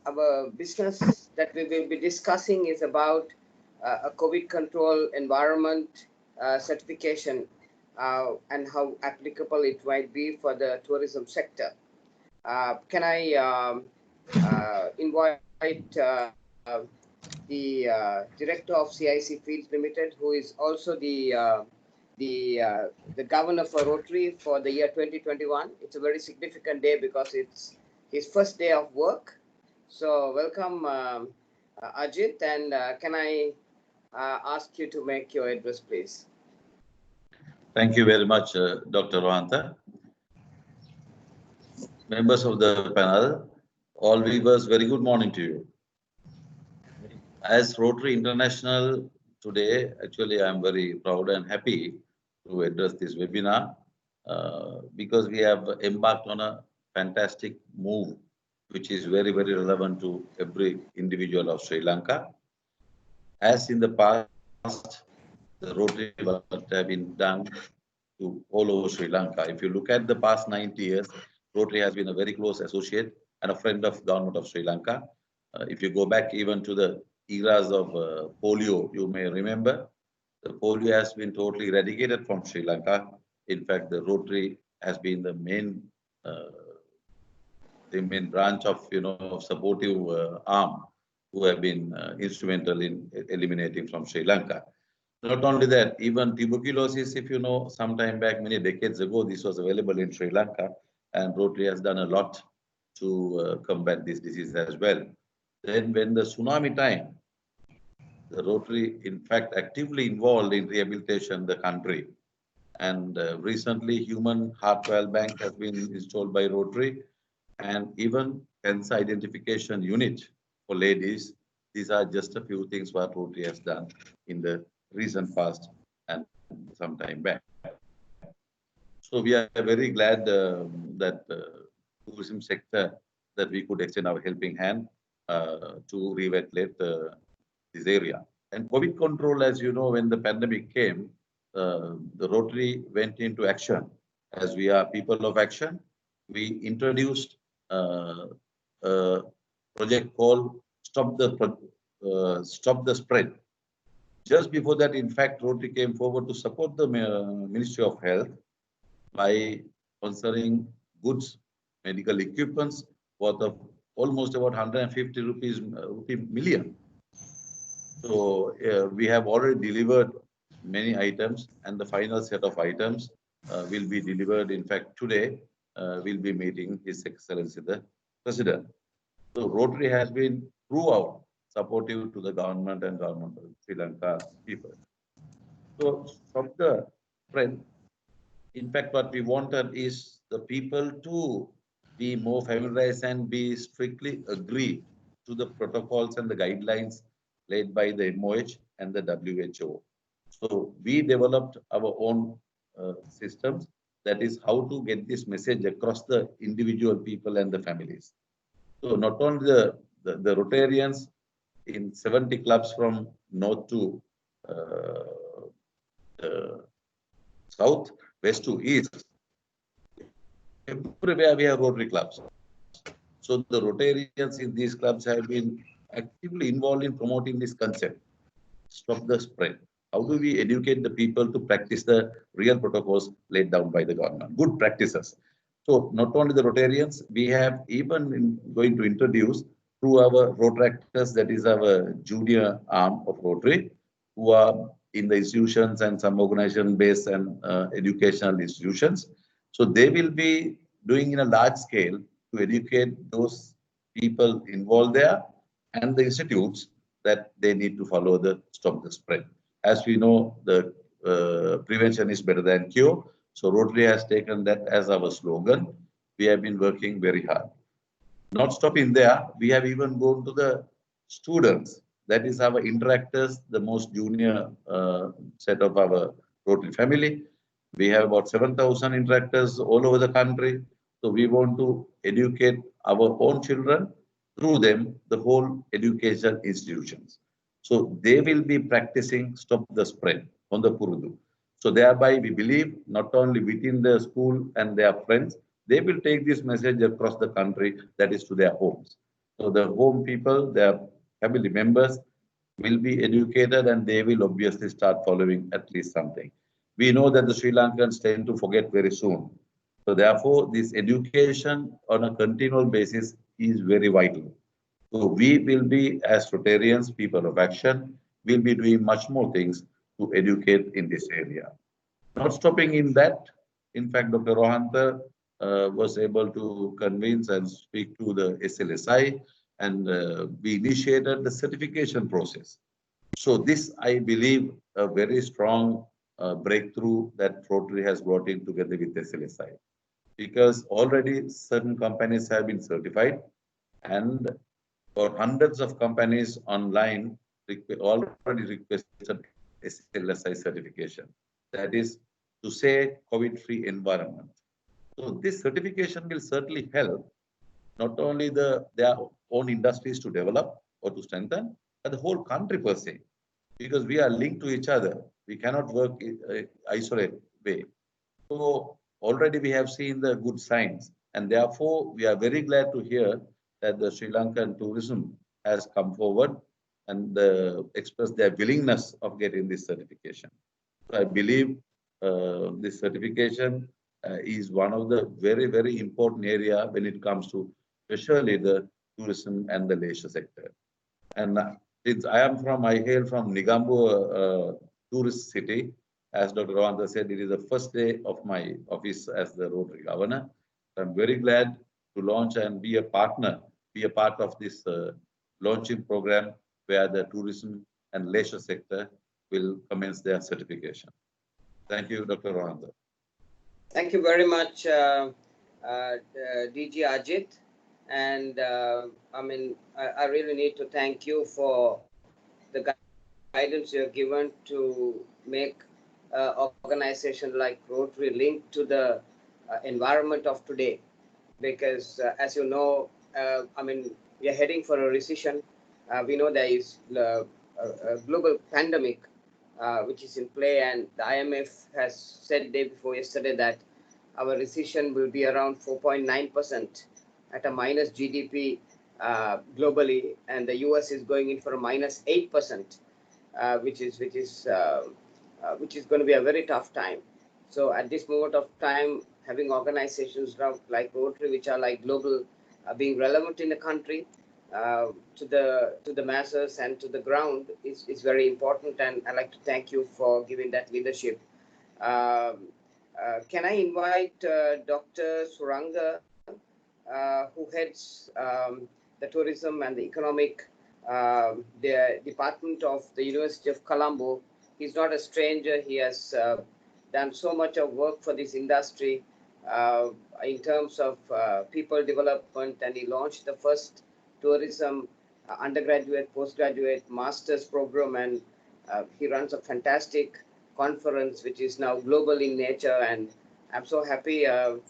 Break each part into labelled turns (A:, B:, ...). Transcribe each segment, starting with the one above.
A: our business that we will be discussing is about a COVID control environment certification and how applicable it might be for the tourism sector. Can I invite the director of CIC Fields Limited, who is also the governor for Rotary for the year 2021. It's a very significant day because it's his first day of work. So welcome, Ajit, and can I ask you to make your address, please?
B: Thank you very much, Dr. Rohanta. Members of the panel, all viewers, very good morning to you. As Rotary International today, actually, I'm very proud and happy to address this webinar because we have embarked on a fantastic move, which is very, very relevant to every individual of Sri Lanka. As in the past, the Rotary work have been done to all over Sri Lanka. If you look at the past 90 years, Rotary has been a very close associate and a friend of government of Sri Lanka. If you go back even to the eras of polio, you may remember, the polio has been totally eradicated from Sri Lanka. In fact, the Rotary has been the main branch of supportive arm who have been instrumental in eliminating from Sri Lanka. Not only that, even tuberculosis, if you know, some time back, many decades ago, this was available in Sri Lanka, and Rotary has done a lot to combat this disease as well. Then when the tsunami time, the Rotary, in fact, actively involved in rehabilitation the country. And recently, Human Heart Valve Bank has been installed by Rotary, and even cancer identification unit for ladies. These are just a few things what Rotary has done in the recent past and some time back. So we are very glad that tourism sector that we could extend our helping hand to revitalize this area. And COVID control, as you know, when the pandemic came, the Rotary went into action. As we are people of action, we introduced a project called Stop the Spread. Just before that, in fact, Rotary came forward to support the Ministry of Health by sponsoring goods, medical equipments worth of almost about 150 million. So we have already delivered many items, and the final set of items will be delivered. In fact, today we'll be meeting His Excellency the President. So Rotary has been throughout supportive to the government and government of Sri Lanka people. So from the spread, in fact, what we wanted is the people to be more familiarized and be strictly agree to the protocols and the guidelines laid by the MOH and the WHO. So we developed our own systems, that is how to get this message across the individual people and the families. So not only the Rotarians in 70 clubs from north to south, west to east, everywhere we have Rotary clubs. So the Rotarians in these clubs have been actively involved in promoting this concept, stop the spread. How do we educate the people to practice the real protocols laid down by the government, good practices? So not only the Rotarians, we have even going to introduce through our Rotaractors, that is our junior arm of Rotary, who are in the institutions and some organization-based and educational institutions. So they will be doing in a large scale to educate those people involved there and the institutes that they need to follow the stop the spread. As we know, the prevention is better than cure. So Rotary has taken that as our slogan. We have been working very hard. Not stopping there, we have even gone to the students. That is our interactors, the most junior set of our Rotary family. We have about 7,000 interactors all over the country. So we want to educate our own children, through them, the whole education institutions. So they will be practicing stop the spread on the Purdu. So thereby we believe not only within the school and their friends, they will take this message across the country, that is to their homes. So the home people, their family members will be educated and they will obviously start following at least something. We know that the Sri Lankans tend to forget very soon. So therefore, this education on a continual basis is very vital. So we will be, as Rotarians, people of action, will be doing much more things to educate in this area. Not stopping in that, in fact, Dr. Rohanta was able to convince and speak to the SLSI, and we initiated the certification process. So this, I believe, a very strong breakthrough that Rotary has brought in together with SLSI, because already certain companies have been certified, and for hundreds of companies online already requested SLSI certification. That is to say COVID-free environment. So this certification will certainly help not only their own industries to develop or to strengthen, but the whole country per se, because we are linked to each other. We cannot work in isolated way. So already we have seen the good signs, and therefore we are very glad to hear that the Sri Lankan tourism has come forward and expressed their willingness of getting this certification. So I believe this certification is one of the very, very important area when it comes to especially the tourism and the leisure sector. And since I hail from Negombo, tourist city. As Dr. Ravanda said, it is the first day of my office as the Rotary Governor. I'm very glad to launch and be a partner, be a part of this launching program where the tourism and leisure sector will commence their certification. Thank you, Dr. Ravanda.
A: Thank you very much, DG Ajit. And I really need to thank you for the guidance you have given to make organization like Rotary linked to the environment of today. Because as you know, we are heading for a recession. We know there is a global pandemic which is in play, and the IMF has said day before yesterday that our recession will be around 4.9% at a minus GDP globally, and the US is going in for a minus 8%, which is going to be a very tough time. So at this moment of time, having organizations like Rotary, which are like global, being relevant in the country, to the masses and to the ground is very important, and I'd like to thank you for giving that leadership. Can I invite Dr. Suranga, who heads the tourism and the economic the department of the University of Colombo. He's not a stranger. He has done so much of work for this industry in terms of people development, and he launched the first tourism undergraduate, postgraduate, master's program, and he runs a fantastic conference which is now global in nature, and I'm so happy and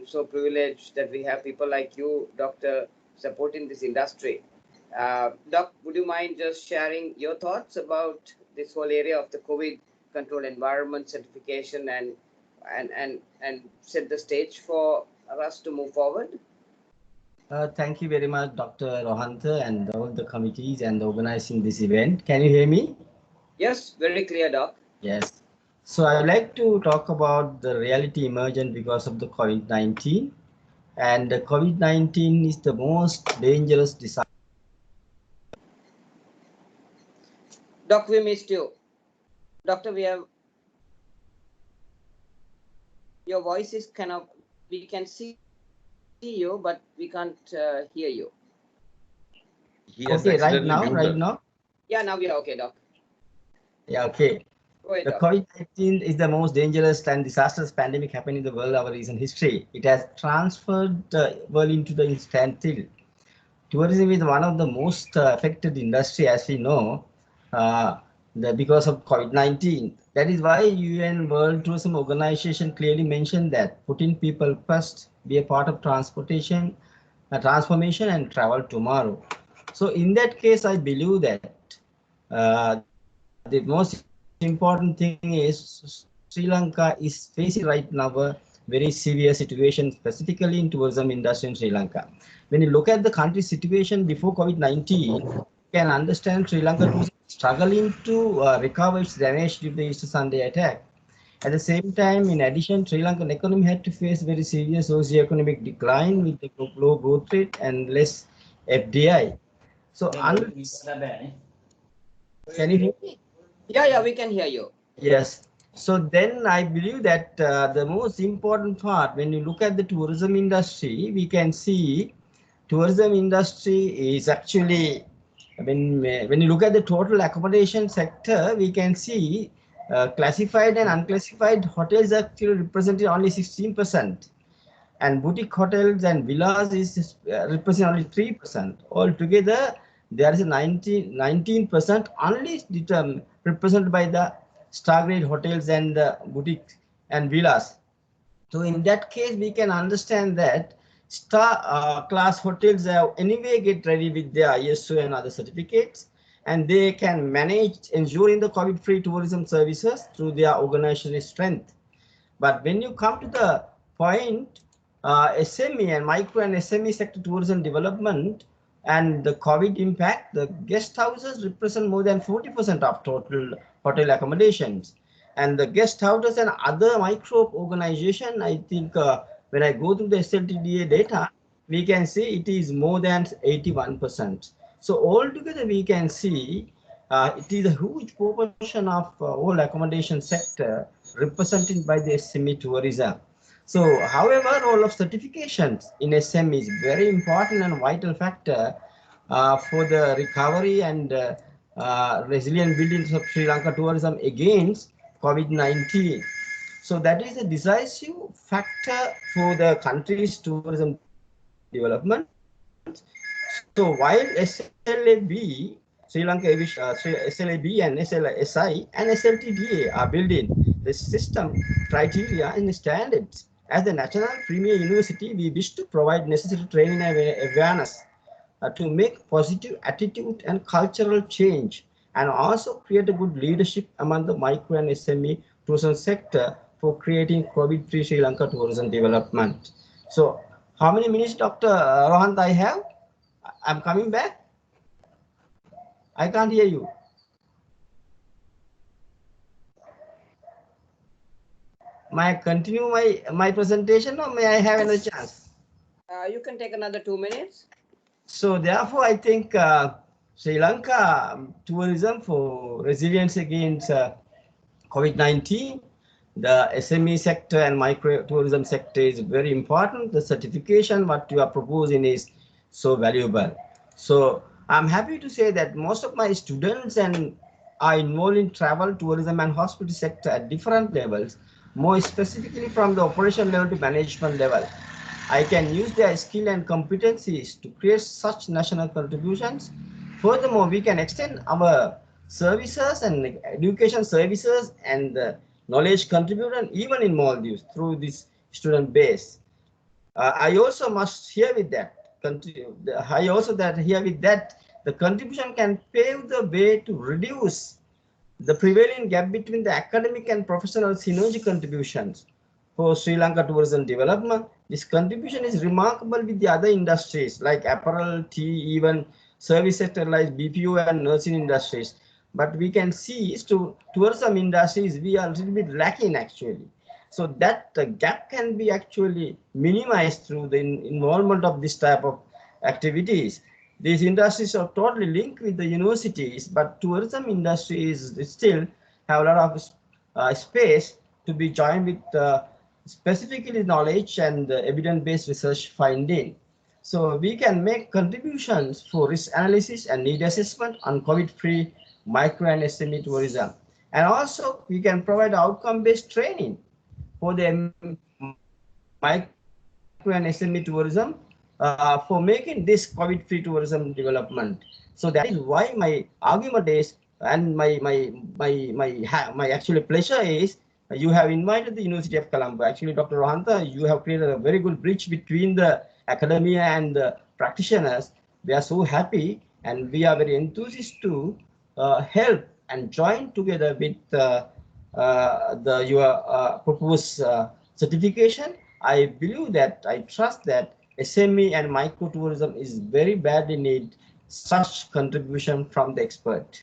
A: so privileged that we have people like you, Doctor, supporting this industry. Doc, would you mind just sharing your thoughts about this whole area of the COVID control environment certification and set the stage for us to move forward?
C: Thank you very much, Dr. Rohanta, and all the committees and organizing this event. Can you hear me?
A: Yes, very clear, Doc.
C: Yes. So I'd like to talk about the reality emergent because of the COVID-19. And the COVID-19 is the most dangerous disaster.
A: Doc, we missed you. Doctor, your voice is we can see you, but we can't hear you.
C: Okay, right now?
A: Yeah, now we are okay, Doc.
C: Yeah, okay. The COVID-19 is the most dangerous and disastrous pandemic happening in the world of our recent history. It has transferred the world into the standstill. Tourism is one of the most affected industry, as we know, because of COVID-19. That is why UN World Tourism Organization clearly mentioned that putting people first, be a part of transformation and travel tomorrow. So in that case, I believe that the most important thing is Sri Lanka is facing right now a very severe situation, specifically in tourism industry in Sri Lanka. When you look at the country's situation before COVID-19, you can understand Sri Lanka was struggling to recover its damage due to the Easter Sunday attack. At the same time, in addition, Sri Lankan economy had to face very serious socio-economic decline with the low growth rate and less FDI. So, can you hear me?
A: Yeah, we can hear you.
C: Yes. So then I believe that the most important part, when you look at the tourism industry, we can see tourism industry is actually, when you look at the total accommodation sector, we can see classified and unclassified hotels actually represented only 16%. And boutique hotels and villas is represent only 3%. Altogether, there is a 19% only represented by the star grade hotels and the boutique and villas. So in that case, we can understand that star class hotels have anyway get ready with their ISO and other certificates, and they can manage ensuring the COVID-free tourism services through their organizational strength. But when you come to the point, SME and micro and SME sector tourism development and the COVID impact, the guest houses represent more than 40% of total hotel accommodations. And the guest houses and other micro organization, I think when I go through the SLTDA data, we can see it is more than 81%. So altogether we can see it is a huge proportion of all accommodation sector represented by the SME tourism. So, however, role of certifications in SME is very important and vital factor for the recovery and resilient buildings of Sri Lanka tourism against COVID-19. So that is a decisive factor for the country's tourism development. So while SLAB, Sri Lanka SLAB and SLSI and SLTDA are building the system criteria and standards. As the national premier university, we wish to provide necessary training and awareness to make positive attitude and cultural change, and also create a good leadership among the micro and SME tourism sector for creating COVID-free Sri Lanka tourism development. So how many minutes, Dr. Rohant, I have? I'm coming back. I can't hear you. May I continue my presentation, or may I have another chance?
A: You can take another 2 minutes.
C: So therefore, I think Sri Lanka tourism for resilience against COVID-19, the SME sector and micro tourism sector is very important. The certification what you are proposing is so valuable. So I'm happy to say that most of my students are involved in travel, tourism and hospitality sector at different levels, more specifically from the operation level to management level. I can use their skill and competencies to create such national contributions. Furthermore, we can extend our services and education services and knowledge contribution even in Maldives through this student base. I also must hear with that. The contribution can pave the way to reduce the prevailing gap between the academic and professional synergy contributions for Sri Lanka tourism development. This contribution is remarkable with the other industries like apparel, tea, even service sector like BPO and nursing industries. But we can see tourism industries, we are a little bit lacking actually. So that gap can be actually minimized through the involvement of this type of activities. These industries are totally linked with the universities, but tourism industries still have a lot of space to be joined with specifically knowledge and evidence-based research finding. So we can make contributions for risk analysis and need assessment on COVID-free micro and SME tourism. And also we can provide outcome-based training for the micro and SME tourism for making this COVID-free tourism development. So that is why my argument is, and my actual pleasure is, you have invited the University of Colombo. Actually, Dr. Rohanta, you have created a very good bridge between the academia and the practitioners. We are so happy and we are very enthusiastic to help and join together with your proposed certification, I believe that, I trust that SME and micro tourism is very badly need such contribution from the expert.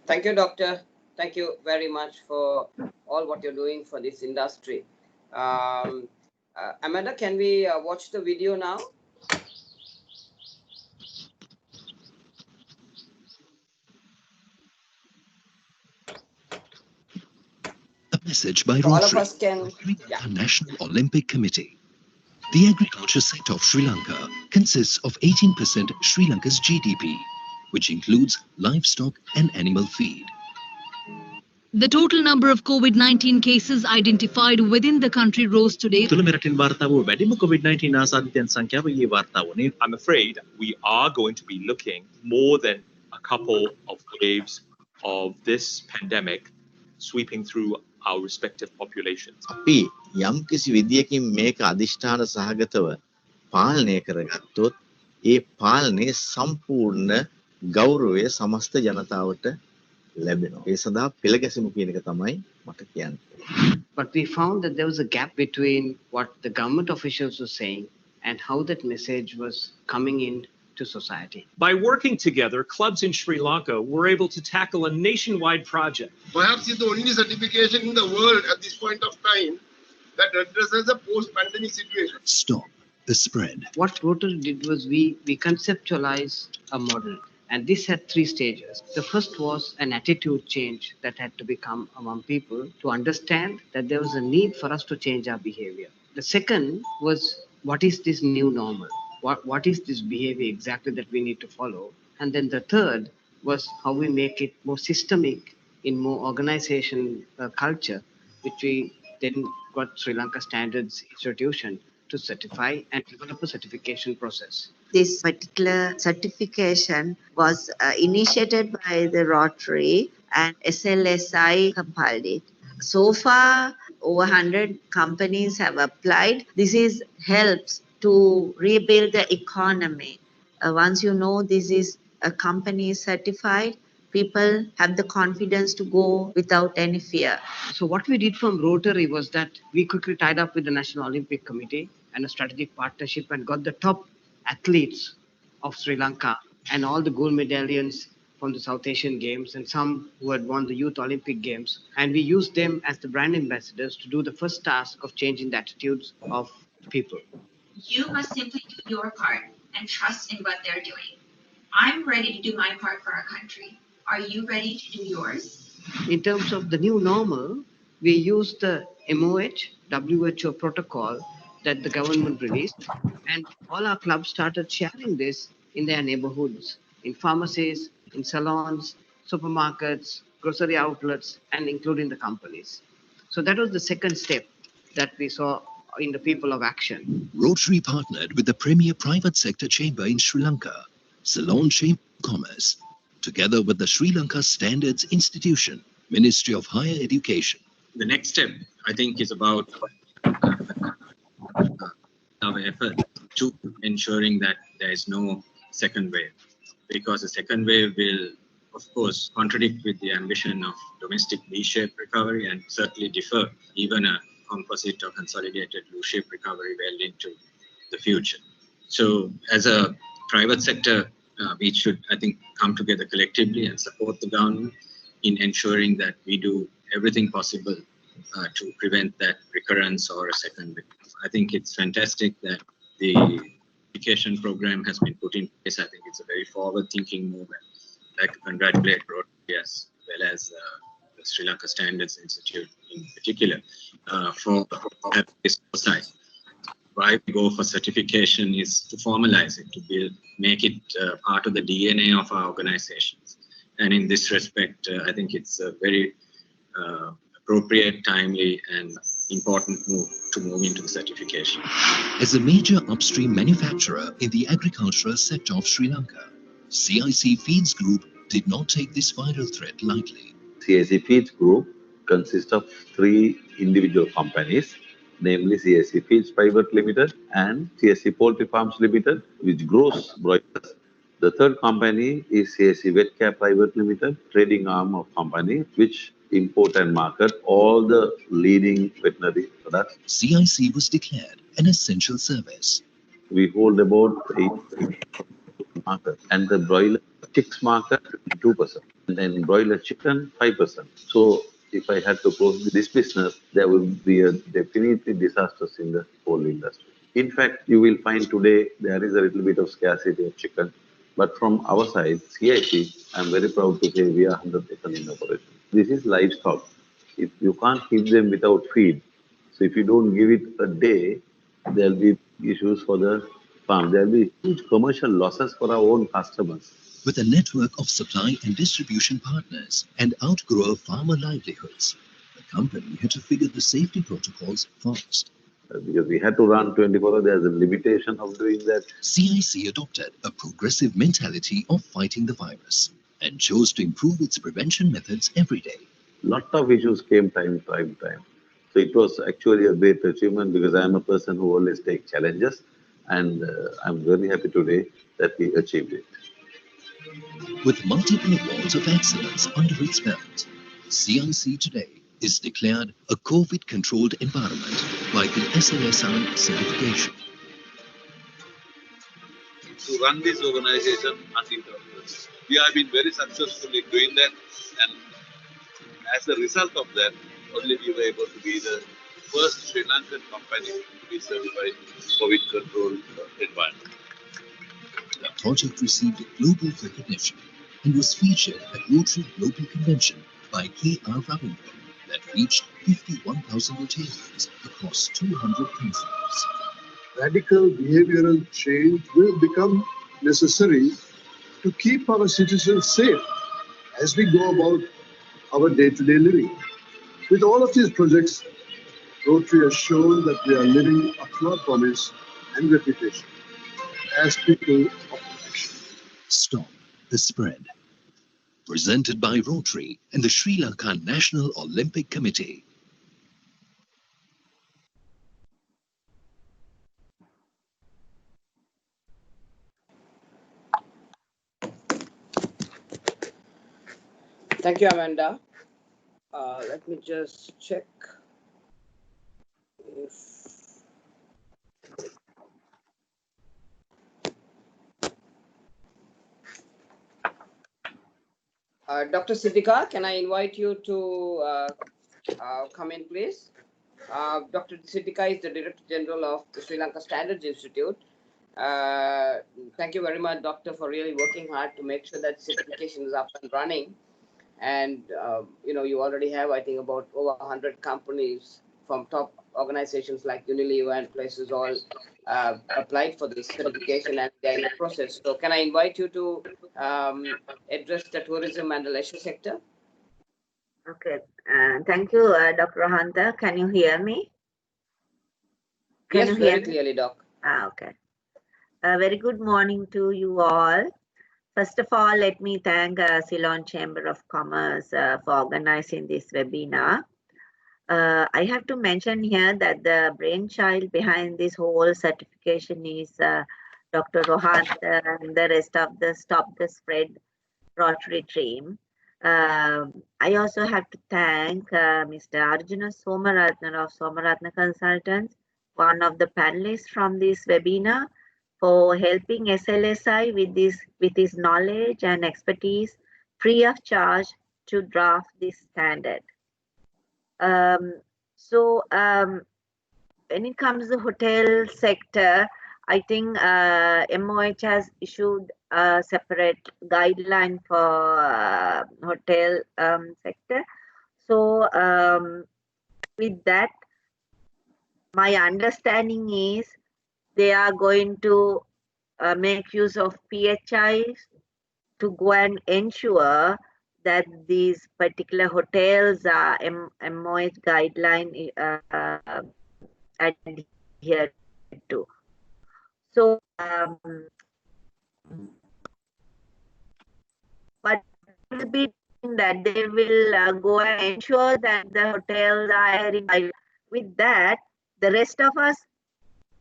A: Thank you, Doctor. Thank you very much for all what you're doing for this industry. Amanda, can we watch the video now?
D: A message by Rotary, National Olympic Committee. The agriculture sector of Sri Lanka consists of 18% Sri Lanka's GDP, which includes livestock and animal feed.
E: The total number of COVID-19 cases identified within the country rose today.
F: COVID-19 I'm afraid we are going to be looking more than a couple of waves of this pandemic sweeping through our respective populations.
G: අපි යම් කිසි විදියකින් මේක අදිෂ්ඨාන සහගතව පාලනය කරගත්තොත් ඒ පාලනයේ සම්පූර්ණ ගෞරවය සමස්ත ජනතාවට ලැබෙනවා. ඒ සඳහා පෙළගැසීම කියන එක තමයි මට කියන්න.
H: But we found that there was a gap between what the government officials were saying and how that message was coming in to society.
F: By working together, clubs in Sri Lanka were able to tackle a nationwide project.
I: Perhaps it's the only certification in the world at this point of time that addresses a post-pandemic situation.
D: Stop the spread.
H: What Rotary did was we conceptualized a model, and this had 3 stages. The first was an attitude change that had to become among people to understand that there was a need for us to change our behavior. The second was, what is this new normal? What is this behavior exactly that we need to follow? And then the third was how we make it more systemic in more organization culture, which we then got Sri Lanka Standards Institution to certify and develop a certification process.
J: This particular certification was initiated by the Rotary and SLSI compiled it. So far, over 100 companies have applied. This helps to rebuild the economy. Once you know this is a company certified, people have the confidence to go without any fear.
H: So what we did from Rotary was that we quickly tied up with the National Olympic Committee and a strategic partnership and got the top athletes of Sri Lanka and all the gold medallions from the South Asian Games and some who had won the Youth Olympic Games. And we used them as the brand ambassadors to do the first task of changing the attitudes of people.
K: You must simply do your part and trust in what they're doing. I'm ready to do my part for our country. Are you ready to do yours?
H: In terms of the new normal, we used the MOH, WHO protocol that the government released, and all our clubs started sharing this in their neighborhoods, in pharmacies, in salons, supermarkets, grocery outlets, and including the companies. So that was the second step that we saw in the people of action.
D: Rotary partnered with the premier private sector chamber in Sri Lanka, Ceylon Chamber of Commerce, together with the Sri Lanka Standards Institution, Ministry of Higher Education.
L: The next step, I think, is about our effort to ensuring that there is no second wave, because the second wave will, of course, contradict with the ambition of domestic V-shaped recovery and certainly defer even a composite or consolidated U-shaped recovery well into the future. So as a private sector, we should, I think, come together collectively and support the government in ensuring that we do everything possible to prevent that recurrence or a second wave. I think it's fantastic that the education program has been put in place. I think it's a very forward-thinking move. I'd like to congratulate Rotary as well as the Sri Lanka Standards Institute in particular for this foresight. Why we go for certification is to formalize it, to make it part of the DNA of our organizations. And in this respect, I think it's a very appropriate, timely, and important move to move into the certification.
D: As a major upstream manufacturer in the agricultural sector of Sri Lanka, CIC Feeds Group did not take this viral threat lightly.
B: CIC Feeds Group consists of 3 individual companies, namely CIC Feeds Private Limited and CIC Poultry Farms Limited, which grows broilers. The third company is CIC Vet Care Private Limited, trading arm of company, which import and market all the leading veterinary products.
D: CIC was declared an essential service.
B: We hold about 8 market, and the broiler chicks market 2%, and then broiler chicken 5%. So if I had to close this business, there will be a definitely disasters in the whole industry. In fact, you will find today there is a little bit of scarcity of chicken, but from our side, CIC, I'm very proud to say we are 100% in operation. This is livestock. If you can't keep them without feed, so if you don't give it a day, there'll be issues for the farm. There'll be huge commercial losses for our own customers.
D: With a network of supply and distribution partners and outgrow farmer livelihoods, the company had to figure the safety protocols fast.
B: Because we had to run 24 hours, there's a limitation of doing that.
D: CIC adopted a progressive mentality of fighting the virus and chose to improve its prevention methods every day.
B: Lot of issues came time. So it was actually a great achievement because I am a person who always takes challenges, and I'm very happy today that we achieved it.
D: With multiple awards of excellence under its belt, CIC today is declared a COVID-controlled environment by the SLSI certification.
B: To run this organization uninterrupted. We have been very successful in doing that, and as a result of that, only we were able to be the first Sri Lankan company to be certified COVID-controlled environment.
D: The project received global recognition and was featured at Rotary Global Convention by K.R. Ravindran that reached 51,000 attendees across 200 countries.
M: Radical behavioral change will become necessary to keep our citizens safe as we go about our day-to-day living. With all of these projects, Rotary has shown that we are living up to our promise and reputation as people of action.
D: Stop the spread. Presented by Rotary and the Sri Lanka National Olympic Committee.
A: Thank you, Amanda. Let me just check if Dr. Siddhika, can I invite you to come in, please? Dr. Siddhika is the Director General of the Sri Lanka Standards Institute. Thank you very much, Doctor, for really working hard to make sure that certification is up and running. And, you already have, I think, about over 100 companies from top organizations like Unilever and places all applied for this certification, and they're in the process. So can I invite you to address the tourism and the leisure sector?
J: Okay. Thank you, Dr. Hunter. Can you hear me?
A: Yes, very clearly, Doc.
J: Okay. Very good morning to you all. First of all, let me thank Ceylon Chamber of Commerce for organizing this webinar. I have to mention here that the brainchild behind this whole certification is Dr. Rohat and the rest of the Stop the Spread Rotary team. I also have to thank Mr. Arjuna Somaratna of Somaratna Consultants, one of the panelists from this webinar, for helping SLSI with his knowledge and expertise free of charge to draft this standard. When it comes to the hotel sector, I think MOH has issued a separate guideline for hotel sector. So with that, my understanding is they are going to make use of PHIs to go and ensure that these particular hotels are MOH guideline adhered to. So, but will be that they will go and ensure that the hotels are adhering. With that, the rest of us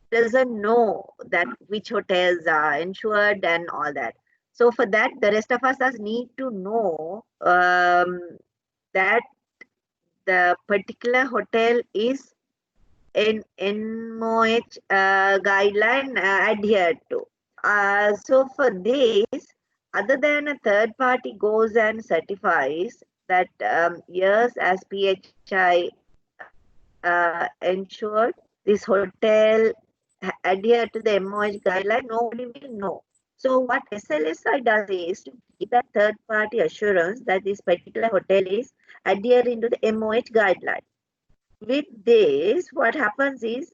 J: doesn't know that which hotels are insured and all that. So for that, the rest of us need to know that the particular hotel is an MOH guideline adhered to. So for this, other than a third party goes and certifies that yes, as PHI ensured this hotel adhere to the MOH guideline, nobody will know. So what SLSI does is to give that third party assurance that this particular hotel is adhering to the MOH guideline. With this, what happens is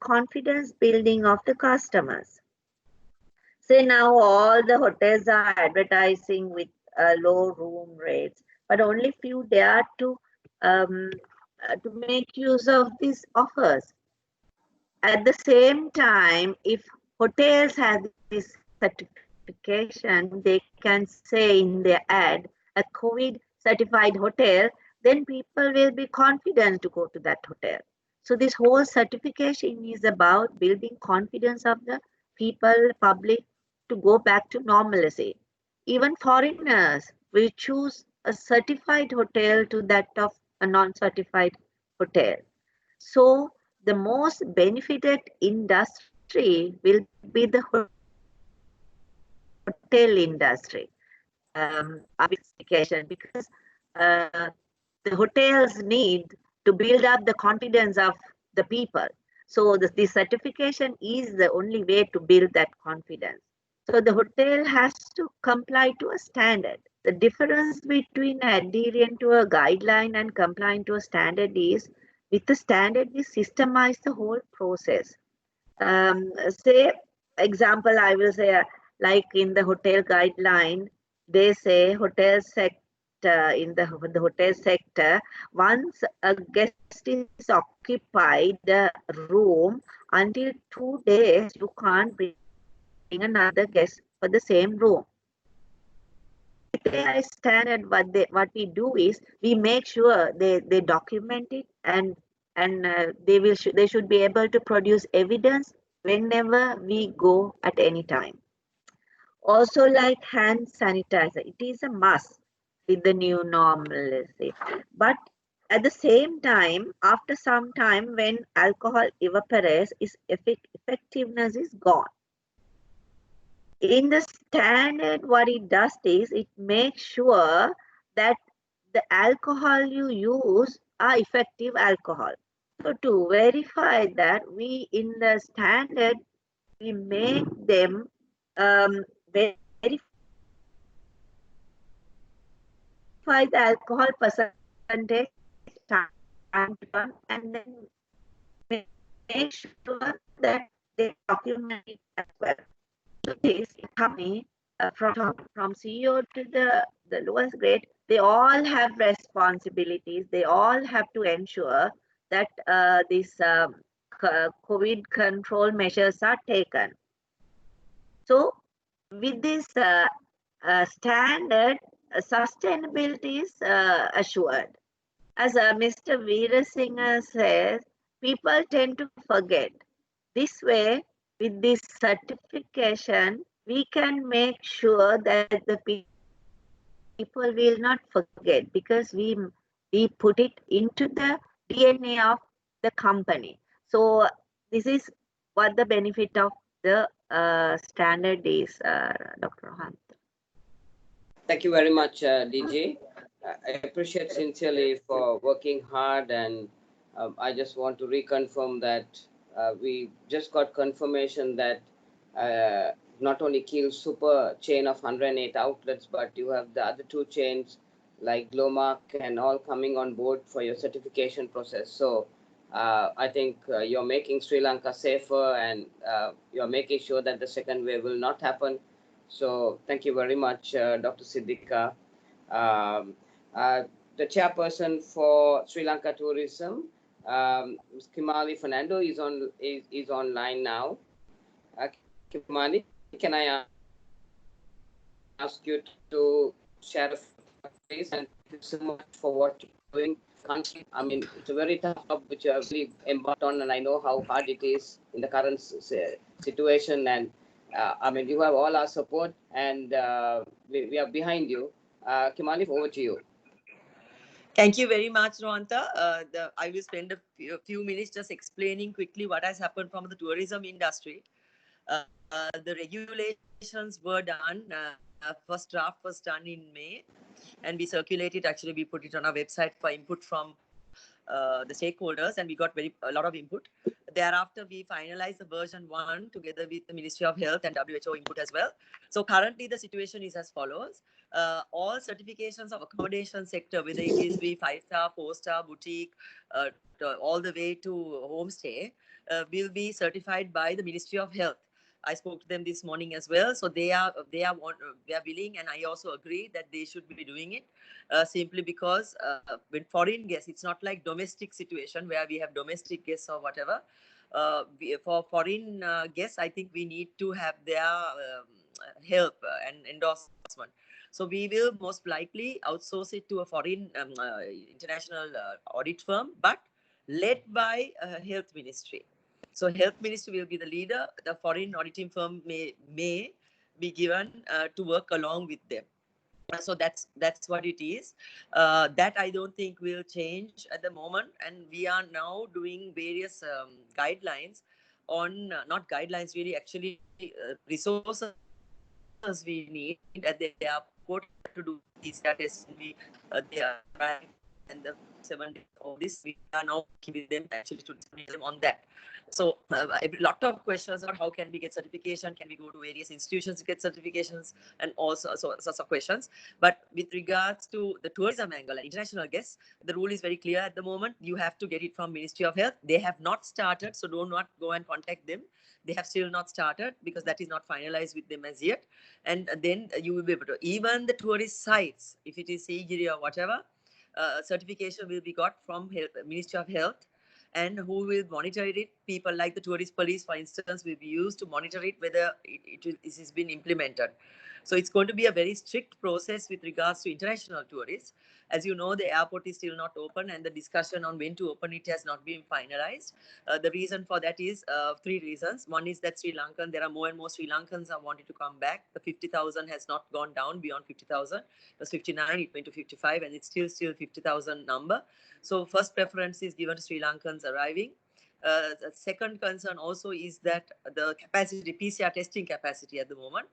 J: confidence building of the customers. Say now all the hotels are advertising with low room rates, but only few dare to make use of these offers. At the same time, if hotels have this certification, they can say in their ad, a COVID certified hotel, then people will be confident to go to that hotel. So this whole certification is about building confidence of the people, public, to go back to normalcy. Even foreigners will choose a certified hotel to that of a non-certified hotel. So the most benefited industry will be the hotel industry. Because the hotels need to build up the confidence of the people. So the certification is the only way to build that confidence. So the hotel has to comply to a standard. The difference between adhering to a guideline and complying to a standard is, with the standard, we systemize the whole process. Say, example, I will say, like in the hotel guideline, they say hotel sector, in the hotel sector, once a guest is occupied the room, until 2 days, you can't bring another guest for the same room. They standard, what we do is we make sure they document it, and they should be able to produce evidence whenever we go at any time. Also, like hand sanitizer, it is a must with the new normalcy. But at the same time, after some time, when alcohol evaporates, its effectiveness is gone. In the standard, what it does is it makes sure that the alcohol you use are effective alcohol. So to verify that, we in the standard, we make them verify the alcohol percentage and then make sure that they document it as well. So this company, from CEO to the lowest grade, they all have responsibilities. They all have to ensure that these COVID control measures are taken. So with this standard, sustainability is assured. As Mr. Veerasinghe says, people tend to forget. This way, with this certification, we can make sure that the people will not forget, because we put it into the DNA of the company. So this is what the benefit of the standard is, Dr. Hunt.
A: Thank you very much, DG. I appreciate sincerely for working hard, and I just want to reconfirm that we just got confirmation that not only Kiel Super chain of 108 outlets, but you have the other two chains like Glomark and all coming on board for your certification process. So I think you're making Sri Lanka safer, and you're making sure that the second wave will not happen. So thank you very much, Dr. Siddhika. The chairperson for Sri Lanka Tourism, Ms. Kimali Fernando, is online now. Kimali, can I ask you to share a few please, and thank you so much for what you're doing. I mean, it's a very tough job which you have really embarked on, and I know how hard it is in the current situation. And I mean, you have all our support, and we are behind you. Kimali, over to you.
N: Thank you very much, Rohanta. I will spend a few minutes just explaining quickly what has happened from the tourism industry. The regulations were done, first draft was done in May, and we circulated, actually we put it on our website for input from the stakeholders, and we got a lot of input. Thereafter, we finalized the version 1 together with the Ministry of Health and WHO input as well. So currently the situation is as follows. All certifications of accommodation sector, whether it is be 5-star, 4-star, boutique, all the way to homestay, will be certified by the Ministry of Health. I spoke to them this morning as well. So they are willing, and I also agree that they should be doing it, simply because with foreign guests, it's not like domestic situation where we have domestic guests or whatever. For foreign guests, I think we need to have their help and endorsement. So we will most likely outsource it to a foreign international audit firm, but led by Health Ministry. So Health Ministry will be the leader. The foreign auditing firm may be given to work along with them. So that's what it is. That I don't think will change at the moment, and we are now doing various guidelines on not guidelines really, actually resources we need at the airport to do PCR tests. They arrive and the 7 days of this, we are now working with them actually to discipline them on that. So a lot of questions about how can we get certification, can we go to various institutions to get certifications, and also sorts of questions. But with regards to the tourism angle and international guests, the rule is very clear at the moment. You have to get it from Ministry of Health. They have not started, so do not go and contact them. They have still not started because that is not finalized with them as yet. And then you will be able to, even the tourist sites, if it is Sigiri or whatever, certification will be got from Ministry of Health. And who will monitor it? People like the tourist police, for instance, will be used to monitor it, whether it has been implemented. So it's going to be a very strict process with regards to international tourists. As you know, the airport is still not open, and the discussion on when to open it has not been finalized. The reason for that is 3 reasons. One is that there are more and more Sri Lankans are wanting to come back. The 50,000 has not gone down beyond 50,000. It was 59, it went to 55, and it's still 50,000 number. So first preference is given to Sri Lankans arriving. The second concern also is that the capacity, PCR testing capacity at the moment,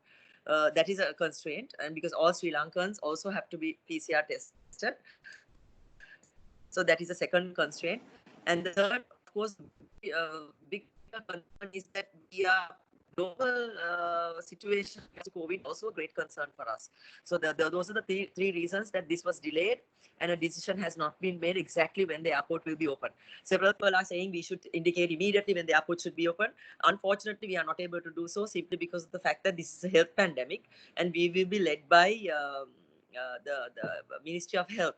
N: that is a constraint, and because all Sri Lankans also have to be PCR tested. So that is a second constraint. And the third, of course, big concern is that we are global situation to COVID also a great concern for us. So those are the three reasons that this was delayed, and a decision has not been made exactly when the airport will be open. Several people are saying we should indicate immediately when the airport should be open. Unfortunately, we are not able to do so simply because of the fact that this is a health pandemic, and we will be led by the Ministry of Health,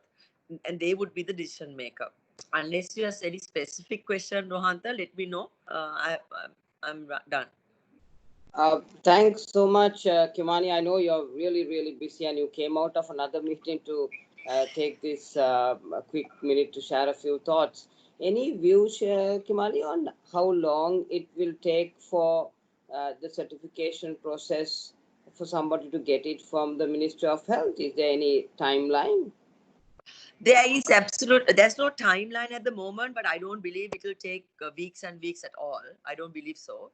N: and they would be the decision maker. Unless you have any specific question, Rohanta, let me know. I'm done.
A: Thanks so much, Kimani. I know you're really busy, and you came out of another meeting to take this quick minute to share a few thoughts. Any views, Kimani, on how long it will take for the certification process for somebody to get it from the Ministry of Health? Is there any timeline?
N: There's no timeline at the moment, but I don't believe it will take weeks and weeks at all. I don't believe so.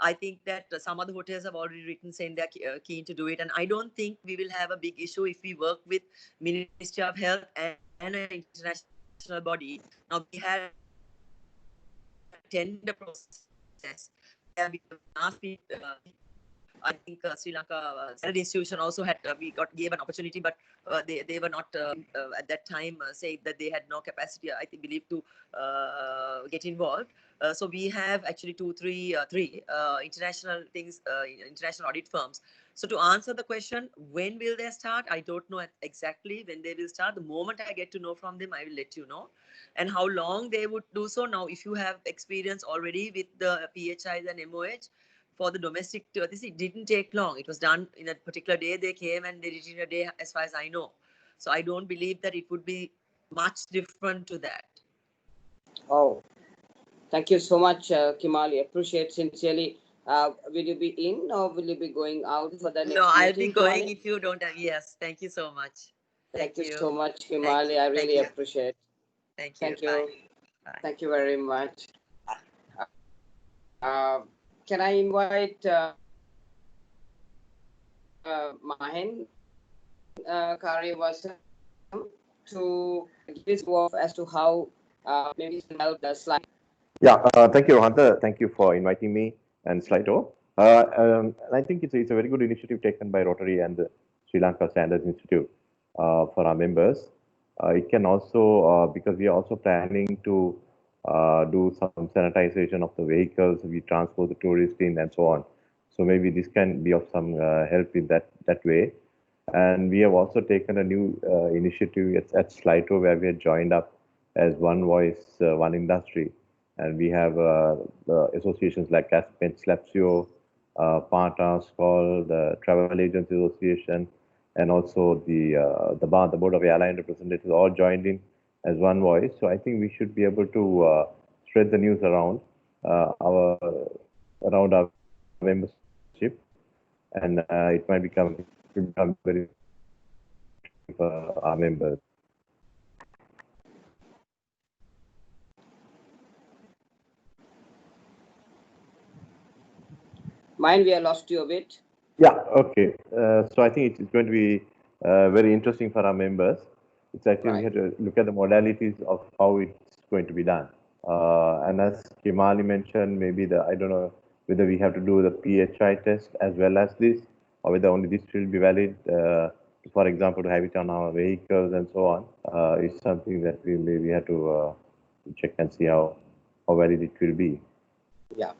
N: I think that some other hotels have already written saying they're keen to do it, and I don't think we will have a big issue if we work with Ministry of Health and an international body. Now we had tender process where we asked people. I think Sri Lanka institution also had gave an opportunity, but they were not at that time saying that they had no capacity, I think, believed to get involved. So we have actually three international things, international audit firms. So to answer the question, when will they start? I don't know exactly when they will start. The moment I get to know from them, I will let you know. And how long they would do so. Now, if you have experience already with the PHIs and MOH, for the domestic tourists, it didn't take long. It was done in a particular day. They came and they did it in a day, as far as I know. So I don't believe that it would be much different to that.
A: Oh, thank you so much, Kimali. Appreciate sincerely. Will you be in or will you be going out for the next meeting?
N: No, I'll be going if you don't. Yes, thank you so much.
A: Thank you so much, Himali. I really appreciate.
N: Thank you. Bye.
A: Thank you very much. Can I invite Mahin Kariwasam to give his view of as to how maybe help the slide.
O: Yeah, thank you, Rohanta. Thank you for inviting me and Slido. I think it's a very good initiative taken by Rotary and the Sri Lanka Standards Institute for our members. It can also, because we are also planning to do some sanitization of the vehicles we transport the tourists in and so on. So maybe this can be of some help in that way. And we have also taken a new initiative at Slido where we have joined up as one voice, one industry. And we have associations like Aspen, Slapsio, PATA, SCOL, the Travel Agents Association, and also the Board of Airline Representatives all joined in as one voice. So I think we should be able to spread the news around our membership, and it might become very for our members.
A: Mine, we have lost you a bit.
O: Yeah, okay. So I think it's going to be very interesting for our members. It's actually, we have to look at the modalities of how it's going to be done. And as Kimali mentioned, maybe I don't know whether we have to do the PHI test as well as this, or whether only this will be valid, for example, to have it on our vehicles and so on, is something that we maybe have to check and see how valid it will be.
A: Yeah.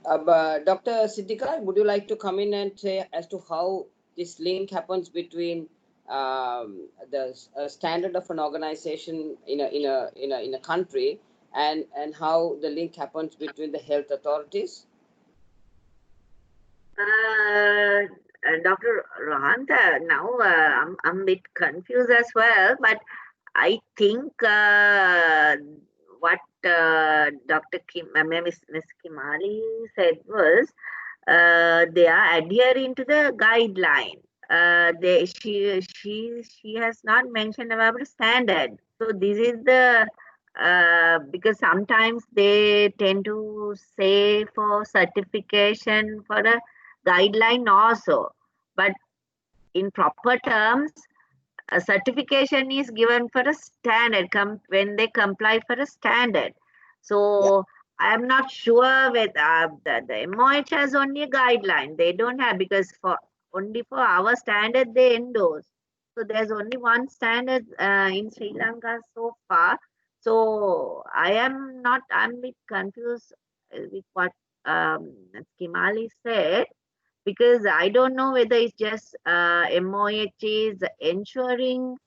A: Dr. Siddhika, would you like to come in and say as to how this link happens between the standard of an organization in a country and how the link happens between the health authorities?
J: Dr. Rohanta, now I'm a bit confused as well, but I think what Dr. Ms. Kimali said was they are adhering to the guideline. She has not mentioned about the standard. So this is the because sometimes they tend to say for certification for a guideline also, but in proper terms, a certification is given for a standard when they comply for a standard. So I am not sure whether the MOH has only a guideline. They don't have, because only for our standard they endorse. So there's only one standard in Sri Lanka so far. So I'm a bit confused with what Kimali said, because I don't know whether it's just MOH is ensuring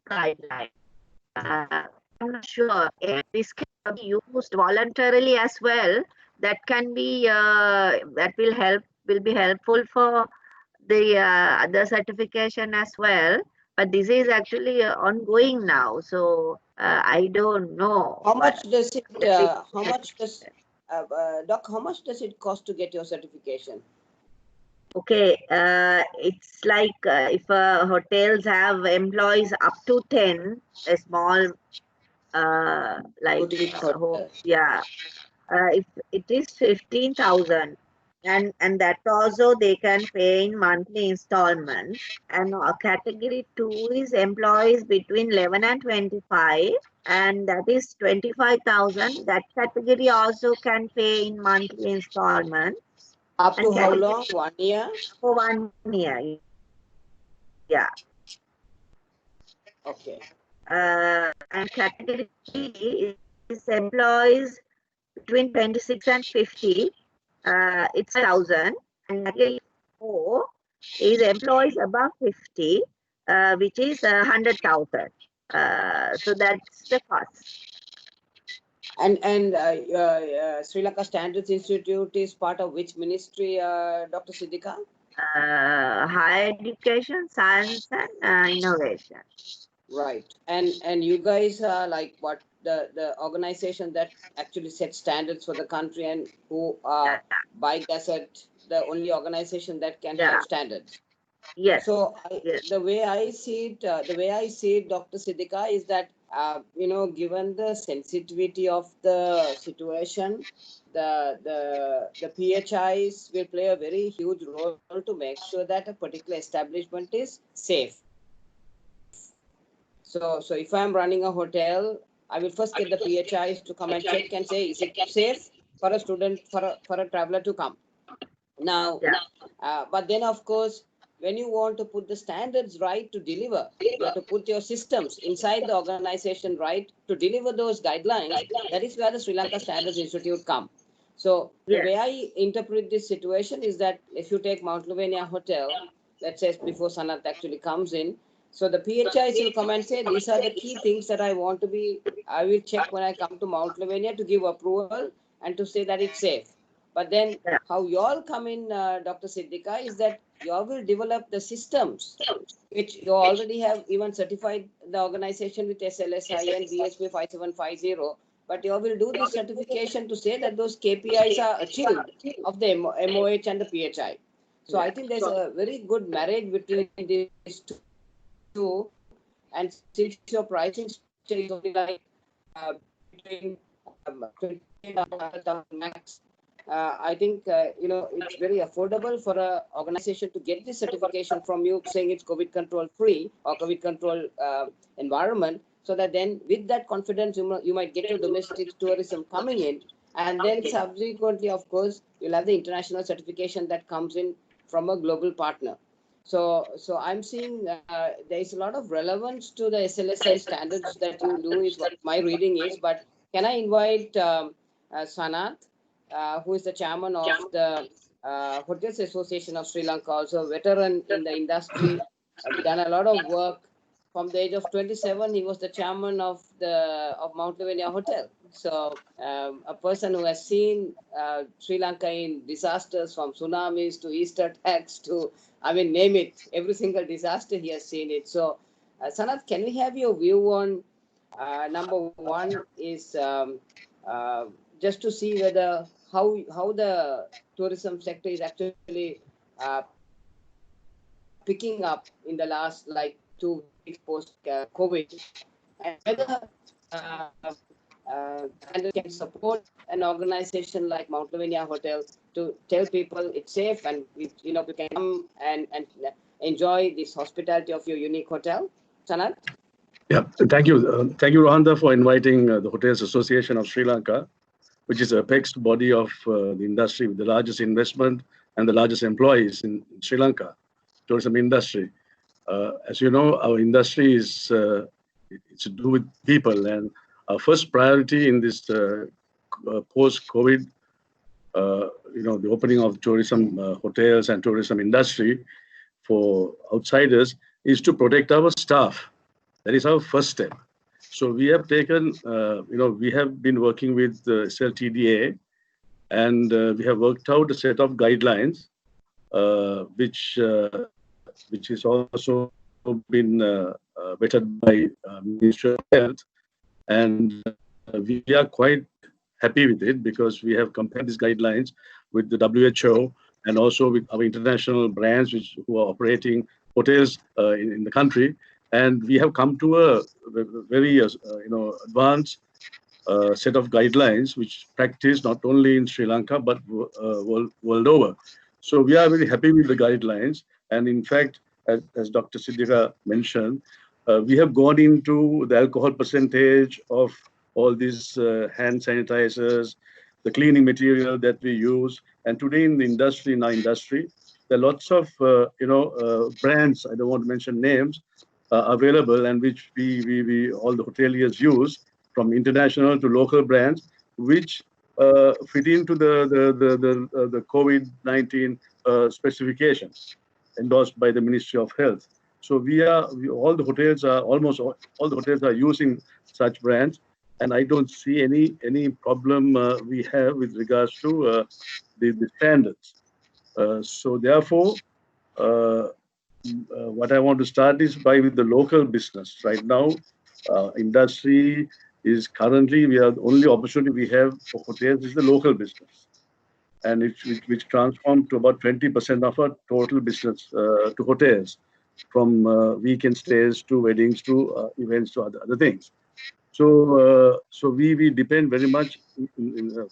J: guideline. I'm not sure if this can be used voluntarily as well. That can be will be helpful for the other certification as well. But this is actually ongoing now, so I don't know.
A: How much does it? Doc, how much does it cost to get your certification?
J: Okay, it's like if hotels have employees up to 10, a small if it is 15,000, and that also they can pay in monthly installment. And category 2 is employees between 11 and 25, and that is 25,000. That category also can pay in monthly installment.
A: Up to how long? 1 year?
J: For 1 year. Yeah.
A: Okay.
J: And category 3 is employees between 26 and 50. It's 1,000. And category 4 is employees above 50, which is 100,000. So that's the cost.
A: And Sri Lanka Standards Institute is part of which ministry, Dr. Siddhika?
J: Higher Education, Science and Innovation.
A: Right. And you guys are like what the organization that actually sets standards for the country and who are by gazette the only organization that can have standards.
J: Yes.
A: So
J: Yes.
A: the way I see it, Dr. Siddika, is that given the sensitivity of the situation, the PHIs will play a very huge role to make sure that a particular establishment is safe. So if I'm running a hotel, I will first get the PHIs to come and check and say, is it safe for a student, for a traveler to come? Now, but then of course, when you want to put the standards right to deliver, you have to put your systems inside the organization right to deliver those guidelines. That is where the Sri Lanka Standards Institute come. So the way I interpret this situation is that if you take Mount Lavinia Hotel, let's say before Sanat actually comes in, so the PHIs will come and say, these are the key things that I will check when I come to Mount Lavinia to give approval and to say that it's safe. But then how you all come in, Dr. Siddika, is that you all will develop the systems, which you already have even certified the organization with SLSI and BSP 5750. But you all will do this certification to say that those KPIs are achieved of the MOH and the PHI. So I think there's a very good marriage between these two. And since your pricing structure is only like between 20,000 max, I think it's very affordable for an organization to get this certification from you, saying it's COVID control free or COVID control environment, so that then with that confidence you might get your domestic tourism coming in, and then subsequently, of course, you'll have the international certification that comes in from a global partner. So I'm seeing there is a lot of relevance to the SLSI standards that you do, is what my reading is. But can I invite Sanat, who is the chairman of the Hotels Association of Sri Lanka, also a veteran in the industry, done a lot of work. From the age of 27, he was the chairman of Mount Lavinia Hotel. So a person who has seen Sri Lanka in disasters, from tsunamis to Easter attacks to, name it, every single disaster he has seen it. So Sanat, can we have your view on number one is just to see whether how the tourism sector is actually picking up in the last 2 weeks post COVID, and whether and can support an organization like Mount Lavinia Hotel to tell people it's safe and we can come and enjoy this hospitality of your unique hotel. Sanat?
P: Yeah, thank you. Thank you, Rohanda, for inviting the Hotels Association of Sri Lanka, which is a apex body of the industry with the largest investment and the largest employees in Sri Lanka, tourism industry. As you know, our industry is it's to do with people, and our first priority in this post-COVID, the opening of tourism hotels and tourism industry for outsiders is to protect our staff. That is our first step. So we have taken, we have been working with SLTDA, and we have worked out a set of guidelines, which is also been vetted by Ministry of Health, and we are quite happy with it because we have compared these guidelines with the WHO and also with our international brands who are operating hotels in the country. And we have come to a very, advanced set of guidelines which practice not only in Sri Lanka but world over. So we are very happy with the guidelines. And in fact, as Dr. Siddika mentioned, we have gone into the alcohol percentage of all these hand sanitizers, the cleaning material that we use. And today in our industry, there are lots of brands. I don't want to mention names. Available, and which we all the hoteliers use, from international to local brands, which fit into the COVID-19 specifications endorsed by the Ministry of Health. So all the hotels are using such brands, and I don't see any problem we have with regards to the standards. So therefore, what I want to start is with the local business. Right now, industry is currently, we are the only opportunity we have for hotels is the local business. And which transformed to about 20% of our total business to hotels, from weekend stays to weddings to events to other things. So we depend very much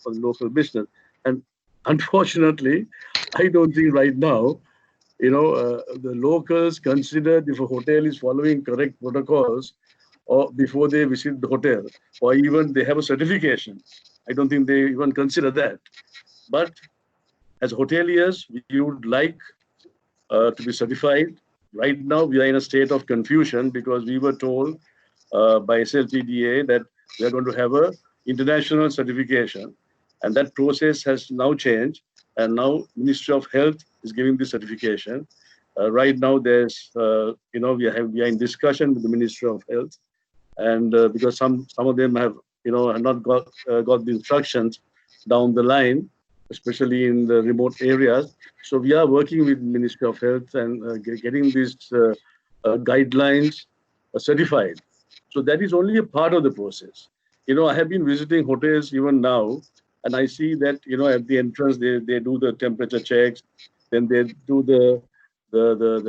P: for local business, and unfortunately, I don't think right now, the locals consider if a hotel is following correct protocols or before they visit the hotel, or even they have a certification. I don't think they even consider that. But as hoteliers, we would like to be certified. Right now, we are in a state of confusion because we were told by SLTDA that we are going to have a international certification, and that process has now changed. And now Ministry of Health is giving the certification. Right now, there's we are in discussion with the Ministry of Health, and because some of them have not got the instructions down the line, especially in the remote areas. So we are working with Ministry of Health and getting these guidelines certified. So that is only a part of the process. I have been visiting hotels even now, and I see that at the entrance they do the temperature checks, then they do the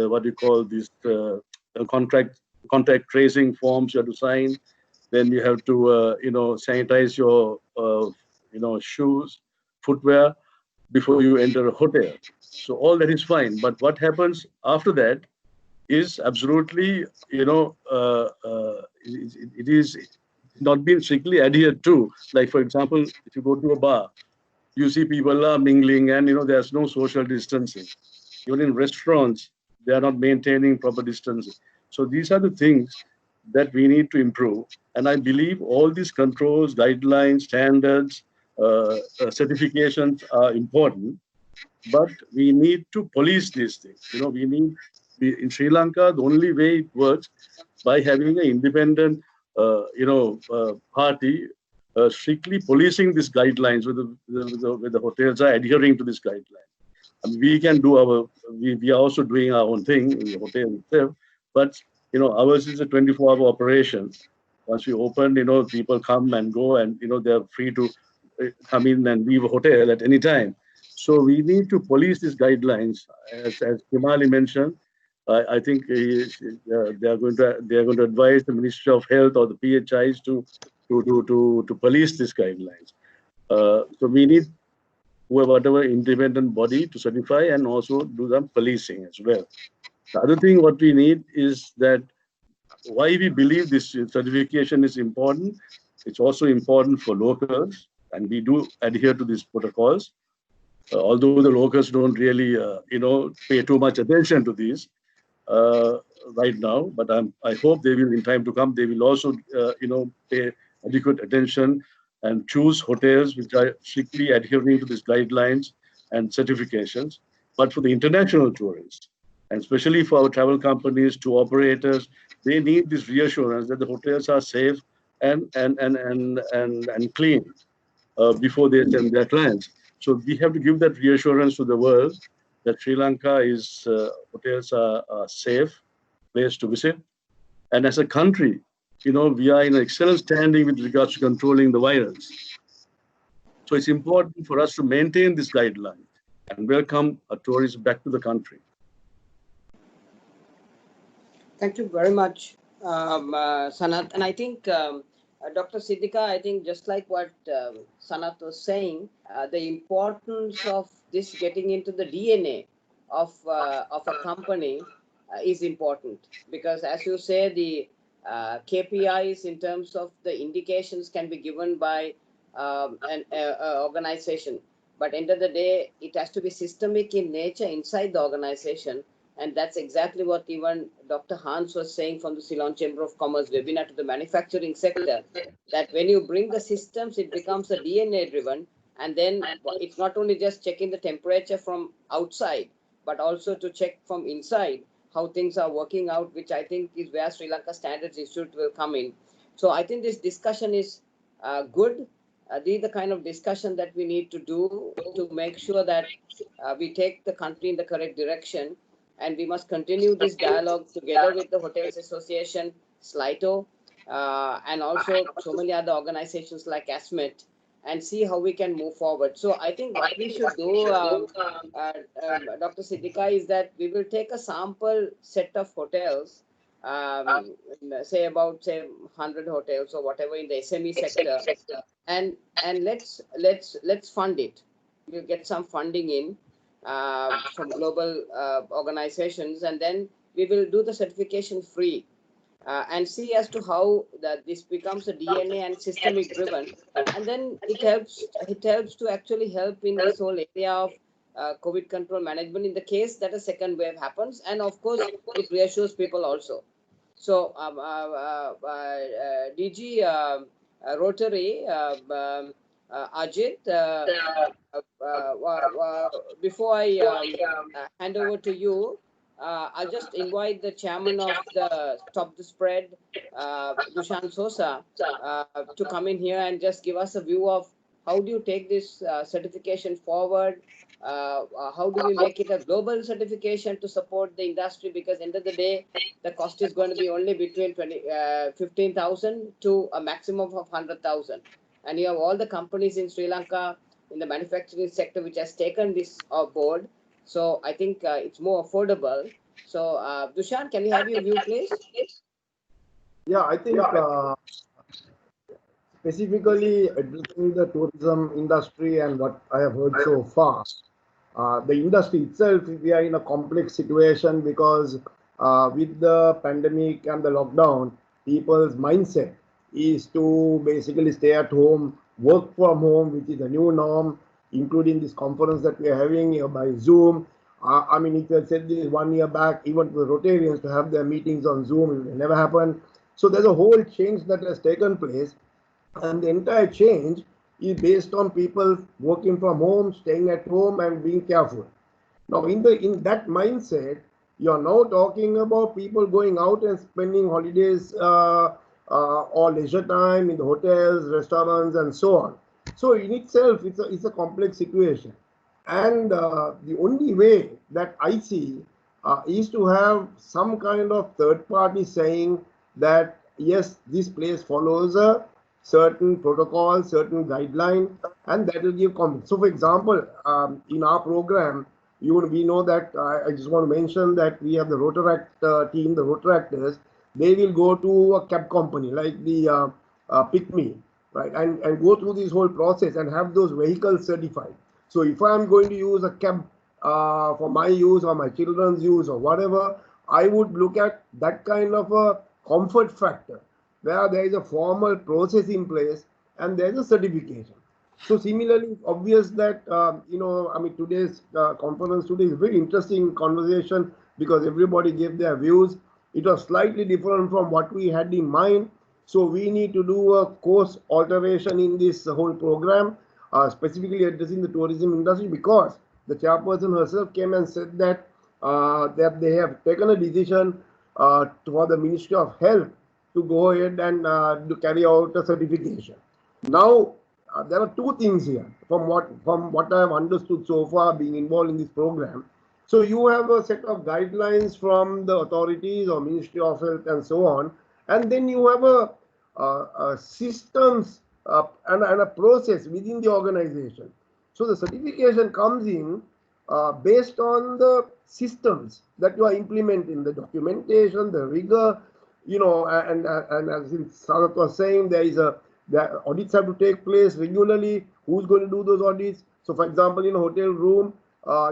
P: what do you call this contact tracing forms you have to sign. Then you have to sanitize your shoes, footwear before you enter a hotel. So all that is fine. But what happens after that is absolutely, it is not being strictly adhered to. Like, for example, if you go to a bar, you see people are mingling and, there's no social distancing. Even in restaurants, they are not maintaining proper distancing. So these are the things that we need to improve. And I believe all these controls, guidelines, standards, certifications are important, but we need to police these things. In Sri Lanka, the only way it works by having an independent, party strictly policing these guidelines, whether the hotels are adhering to this guideline. And we can do we are also doing our own thing in the hotel itself, but ours is a 24-hour operation. Once we open, people come and go, and they're free to come in and leave a hotel at any time. So we need to police these guidelines, as Himali mentioned. I think they are going to advise the Ministry of Health or the PHIs to police these guidelines. So we need whatever independent body to certify and also do some policing as well. The other thing what we need is that why we believe this certification is important. It's also important for locals, and we do adhere to these protocols. Although the locals don't really, pay too much attention to these right now, but I hope they will, in time to come, they will also, pay adequate attention and choose hotels which are strictly adhering to these guidelines and certifications. But for the international tourists, and especially for our travel companies, tour operators, they need this reassurance that the hotels are safe and clean before they send their clients. So we have to give that reassurance to the world that Sri Lanka is hotels are a safe place to visit, and as a country, we are in an excellent standing with regards to controlling the virus. So it's important for us to maintain this guideline and welcome a tourist back to the country.
A: Thank you very much, Sanat. And I think Dr. Siddhika, I think just like what Sanat was saying, the importance of this getting into the DNA of a company is important, because as you say, the KPIs in terms of the indications can be given by an organization, but end of the day, it has to be systemic in nature inside the organization. And that's exactly what even Dr. Hans was saying from the Ceylon Chamber of Commerce webinar to the manufacturing sector, that when you bring the systems, it becomes a DNA driven. And then it's not only just checking the temperature from outside, but also to check from inside how things are working out, which I think is where Sri Lanka Standards Institute will come in. So I think this discussion is good. These are the kind of discussion that we need to do to make sure that we take the country in the correct direction. and we must continue this dialogue together with the Hotels Association, SLITO, and also so many other organizations like ASMET, and see how we can move forward. So I think what we should do, Dr. Siddika, is that we will take a sample set of hotels, say 100 hotels or whatever in the SME sector, and let's fund it. We'll get some funding in from global organizations, and then we will do the certification free, and see as to how that this becomes a DNA and systemic driven, and then it helps to actually help in this whole area of COVID control management in the case that a second wave happens, and of course it reassures people also. So DG Rotary, Ajit, before I hand over to you, I'll just invite the chairman of the Stop the Spread, Dushan Sosa, to come in here and just give us a view of how do you take this certification forward? How do we make it a global certification to support the industry? Because end of the day, the cost is going to be only between 15,000 to a maximum of 100,000. And you have all the companies in Sri Lanka in the manufacturing sector which has taken this board. So I think it's more affordable. So Dushan, can we have your view, please?
Q: Yeah, I think specifically addressing the tourism industry and what I have heard so far, the industry itself, we are in a complex situation because with the pandemic and the lockdown, people's mindset is to basically stay at home, work from home, which is a new norm, including this conference that we are having by Zoom. I mean, if I said this 1 year back, even to the Rotarians to have their meetings on Zoom, it will never happen. So there's a whole change that has taken place, and the entire change is based on people working from home, staying at home, and being careful. Now, in that mindset, you are now talking about people going out and spending holidays or leisure time in the hotels, restaurants, and so on. So, in itself, it's a complex situation. And the only way that I see is to have some kind of third party saying that, yes, this place follows a certain protocol, certain guideline, and that will give comment. So, for example, in our program, we know that I just want to mention that we have the Rotaract team, the Rotaractors. They will go to a cab company like the Pick Me, right, and go through this whole process and have those vehicles certified. So if I'm going to use a cab for my use or my children's use or whatever, I would look at that kind of a comfort factor where there is a formal process in place and there is a certification. So similarly, it's obvious that, I mean, today's conference today is a very interesting conversation because everybody gave their views. It was slightly different from what we had in mind. So we need to do a course alteration in this whole program, specifically addressing the tourism industry, because the chairperson herself came and said that they have taken a decision for the Ministry of Health to go ahead and to carry out a certification. Now, there are two things here from what I have understood so far being involved in this program. So you have a set of guidelines from the authorities or Ministry of Health and so on, and then you have a systems and a process within the organization. So the certification comes in based on the systems that you are implementing, the documentation, the rigor, and as Sarath was saying, the audits have to take place regularly. Who's going to do those audits? So, for example, in a hotel room,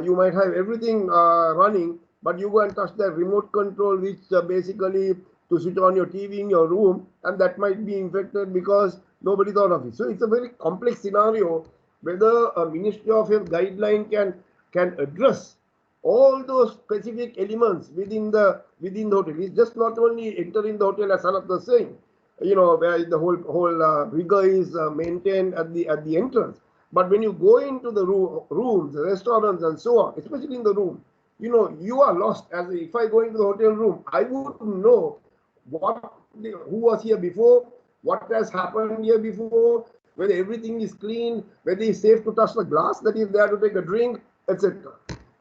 Q: you might have everything running, but you go and touch the remote control, which basically to switch on your TV in your room, and that might be infected because nobody thought of it. So, it's a very complex scenario whether a Ministry of Health guideline can address all those specific elements within the hotel. It's just not only entering the hotel, as Sanath was saying, where the whole rigor is maintained at the entrance. But when you go into the rooms, the restaurants, and so on, especially in the room, you are lost. As if I go into the hotel room, I would know who was here before, what has happened here before, whether everything is clean, whether it's safe to touch the glass that is there to take a drink, etc.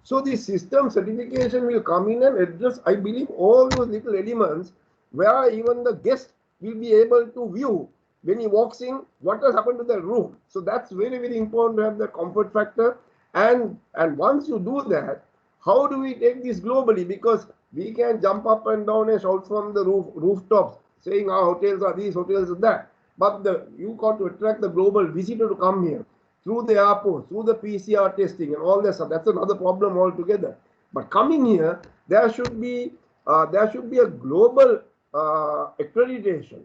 Q: So the system certification will come in and address, I believe, all those little elements where even the guest will be able to view when he walks in what has happened to the room. So that's very, very important to have the comfort factor. And once you do that, how do we take this globally? Because we can jump up and down and shout from the rooftops saying our hotels are these, hotels are that. But you got to attract the global visitor to come here through the airport, through the PCR testing and all that stuff. That's another problem altogether. But coming here, there should be a global accreditation.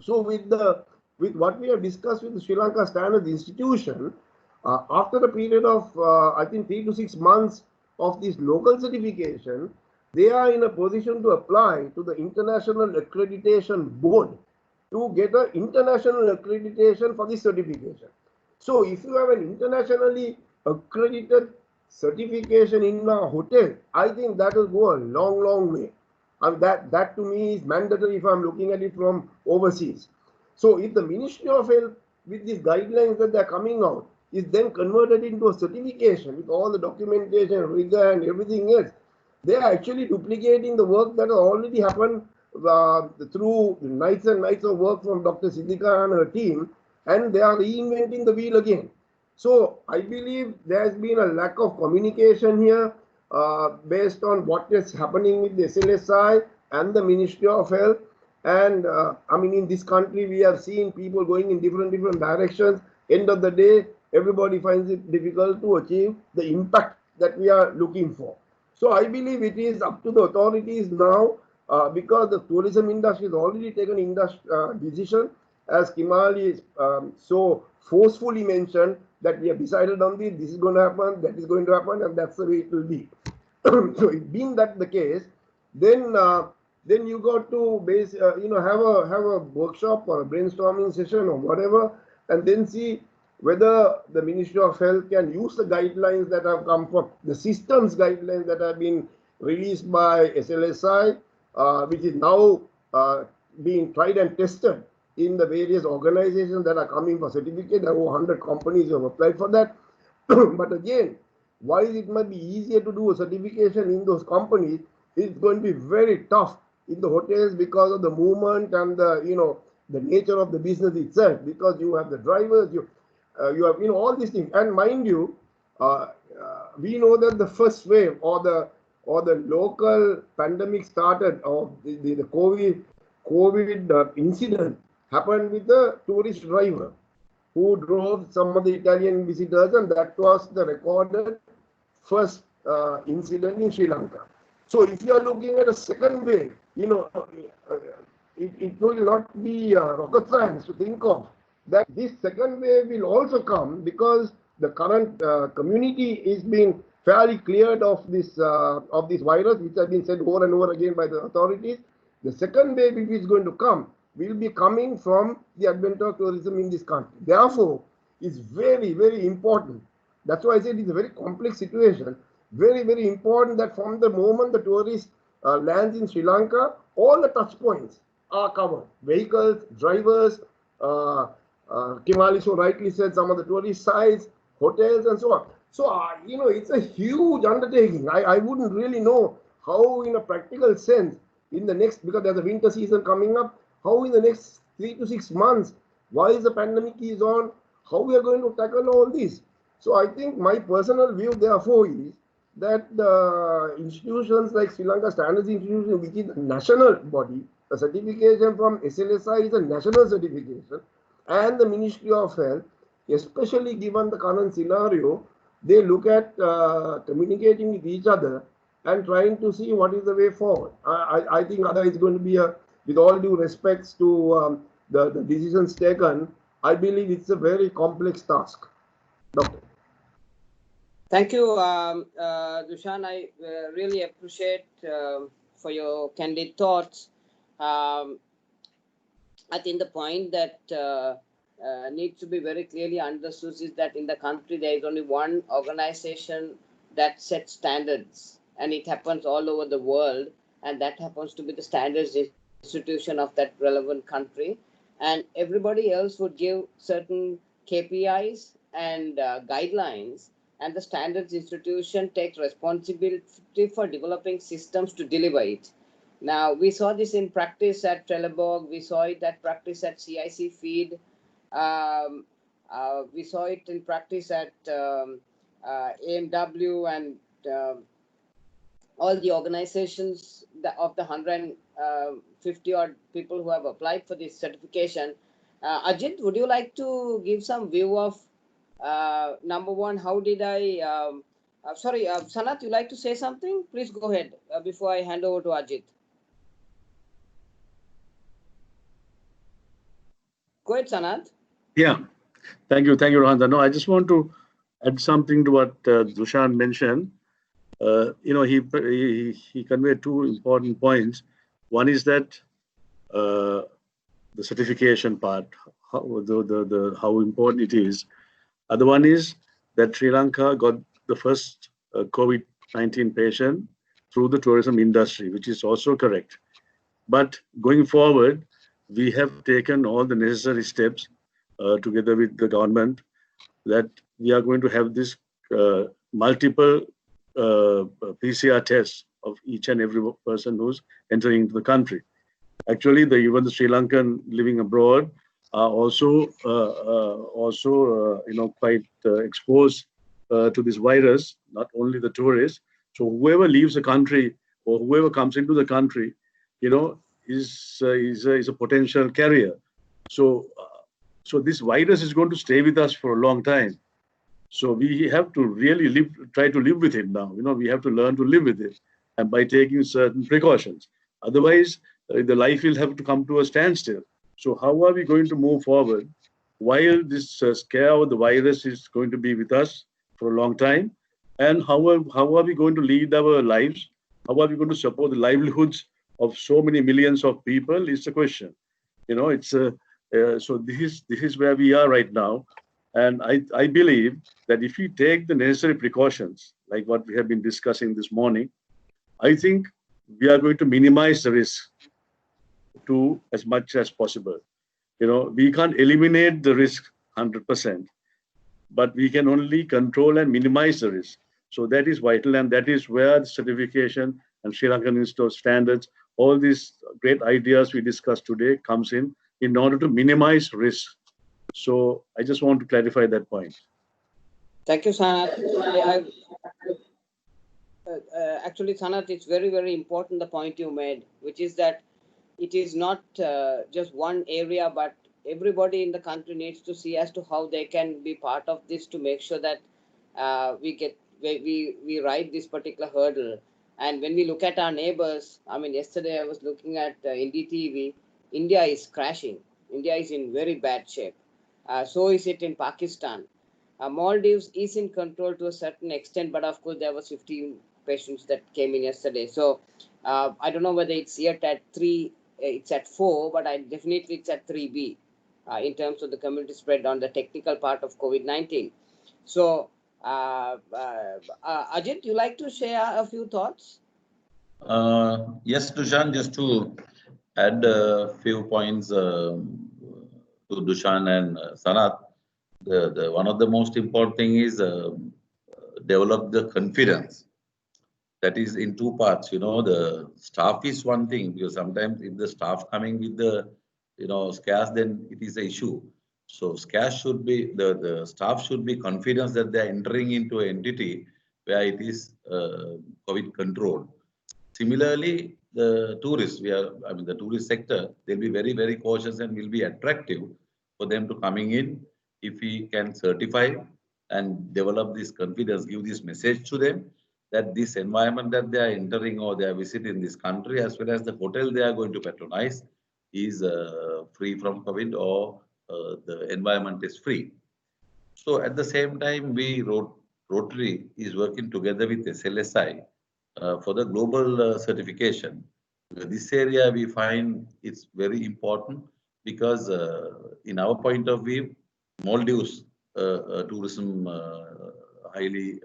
Q: So with what we have discussed with the Sri Lanka Standards Institution, after a period of I think 3 to 6 months of this local certification, they are in a position to apply to the International Accreditation Board to get an international accreditation for this certification. So if you have an internationally accredited certification in a hotel, I think that will go a long, long way. And that to me is mandatory if I'm looking at it from overseas. So if the Ministry of Health, with these guidelines that they're coming out, is then converted into a certification with all the documentation, rigor and everything else, they are actually duplicating the work that has already happened through nights and nights of work from Dr. Siddhika and her team, and they are reinventing the wheel again. So I believe there has been a lack of communication here based on what is happening with the SLSI and the Ministry of Health. And I mean, in this country, we have seen people going in different directions. End of the day, everybody finds it difficult to achieve the impact that we are looking for. So I believe it is up to the authorities now because the tourism industry has already taken decision, as Kimali so forcefully mentioned, that we have decided on this is going to happen, that is going to happen, and that's the way it will be. So it being that the case, then you got to have a workshop or a brainstorming session or whatever, and then see whether the Ministry of Health can use the guidelines that have come from the systems guidelines that have been released by SLSI, which is now being tried and tested in the various organizations that are coming for certificate. There are over 100 companies who have applied for that. But again, while it might be easier to do a certification in those companies, it's going to be very tough in the hotels because of the movement and the nature of the business itself, because you have the drivers, you have all these things. And mind you, we know that the first wave or the local pandemic started, or the COVID incident happened with the tourist driver who drove some of the Italian visitors, and that was the recorded first incident in Sri Lanka. So if you are looking at a second wave, it will not be rocket science to think of that this second wave will also come, because the current community is being fairly cleared of this virus, which has been said over and over again by the authorities. The second wave, which is going to come, will be coming from the advent of tourism in this country. Therefore, it's very, very important. That's why I said it's a very complex situation. Very, very important that from the moment the tourist lands in Sri Lanka, all the touch points are covered. Vehicles, drivers, Kimali so rightly said some of the tourist sites, hotels and so on. So, it's a huge undertaking. I wouldn't really know how in a practical sense in the next, because there's a winter season coming up, how in the next 3 to 6 months, while the pandemic is on, how we are going to tackle all this. So I think my personal view therefore is that the institutions like Sri Lanka Standards Institution, which is a national body, a certification from SLSI is a national certification, and the Ministry of Health, especially given the current scenario, they look at communicating with each other and trying to see what is the way forward. I think otherwise it's going to be with all due respects to the decisions taken, I believe it's a very complex task. Doctor.
A: Thank you, Dushan. I really appreciate for your candid thoughts. I think the point that needs to be very clearly understood is that in the country there is only one organization that sets standards, and it happens all over the world, and that happens to be the standards institution of that relevant country, and everybody else would give certain KPIs and guidelines, and the standards institution takes responsibility for developing systems to deliver it. Now, we saw this in practice at Trelleborg, we saw it at practice at CIC Feed, we saw it in practice at AMW and all the organizations of the 150 odd people who have applied for this certification. Ajit, would you like to give some view of number one, how did sorry, Sanat, you like to say something? Please go ahead before I hand over to Ajit. Go ahead, Sanat.
P: Yeah, thank you, Rohanta. No, I just want to add something to what Dushan mentioned. He conveyed two important points. One is that the certification part, how important it is. Other one is that Sri Lanka got the first COVID-19 patient through the tourism industry, which is also correct. But going forward, we have taken all the necessary steps together with the government that we are going to have this multiple PCR tests of each and every person who's entering into the country. Actually, even the Sri Lankan living abroad are also quite exposed to this virus, not only the tourists. So whoever leaves the country or whoever comes into the country, is a potential carrier. So this virus is going to stay with us for a long time. So we have to really try to live with it now. We have to learn to live with it, and by taking certain precautions. Otherwise, the life will have to come to a standstill. So how are we going to move forward while this scare of the virus is going to be with us for a long time? And how are we going to lead our lives? How are we going to support the livelihoods of so many millions of people is the question. So this is where we are right now. And I believe that if we take the necessary precautions, like what we have been discussing this morning, I think we are going to minimize the risk to as much as possible. We can't eliminate the risk 100%, but we can only control and minimize the risk. So that is vital, and that is where the certification and Sri Lankan Institute of Standards, all these great ideas we discussed today comes in order to minimize risk. So I just want to clarify that point.
A: Thank you, Sanat. Actually, Sanat, it's very, very important the point you made, which is that it is not just one area, but everybody in the country needs to see as to how they can be part of this to make sure that we ride this particular hurdle. And when we look at our neighbors, I mean, yesterday I was looking at NDTV, India is crashing. India is in very bad shape. So is it in Pakistan. Maldives is in control to a certain extent, but of course there was 15 patients that came in yesterday. So I don't know whether it's yet at 3, it's at 4, but definitely it's at 3B in terms of the community spread on the technical part of COVID-19. So Ajit, you like to share a few thoughts?
B: Yes, Dushan, just to add a few points to Dushan and Sanat. One of the most important thing is develop the confidence. That is in two parts. The staff is one thing, because sometimes if the staff coming with the scares, then it is an issue. So scares should be the staff should be confident that they are entering into an entity where it is COVID controlled. Similarly, the tourists, the tourist sector, they'll be very, very cautious and will be attractive for them to coming in. If we can certify and develop this confidence, give this message to them that this environment that they are entering or they are visiting this country, as well as the hotel they are going to patronize, is free from COVID, or the environment is free. So at the same time, Rotary is working together with SLSI for the global certification. This area we find it's very important because in our point of view, Maldives tourism highly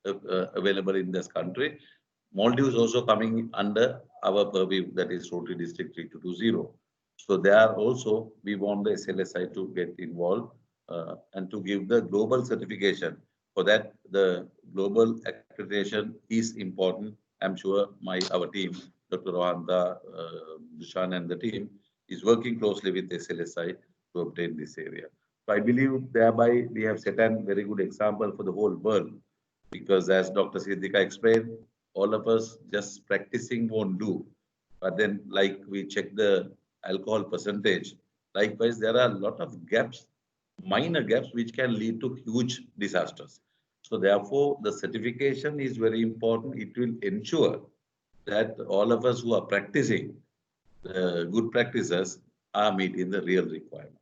B: available in this country. Maldives also coming under our purview, that is Rotary District 3220. So there also we want the SLSI to get involved and to give the global certification For that, the global accreditation is important. I'm sure our team, Dr. Rohanta, Dushan and the team is working closely with SLSI to obtain this area. So I believe thereby we have set a very good example for the whole world, because as Dr. Siddhika explained, all of us just practicing won't do. But then like we check the alcohol percentage, likewise there are a lot of gaps, minor gaps, which can lead to huge disasters. So therefore, the certification is very important. It will ensure that all of us who are practicing good practices are meeting the real requirement.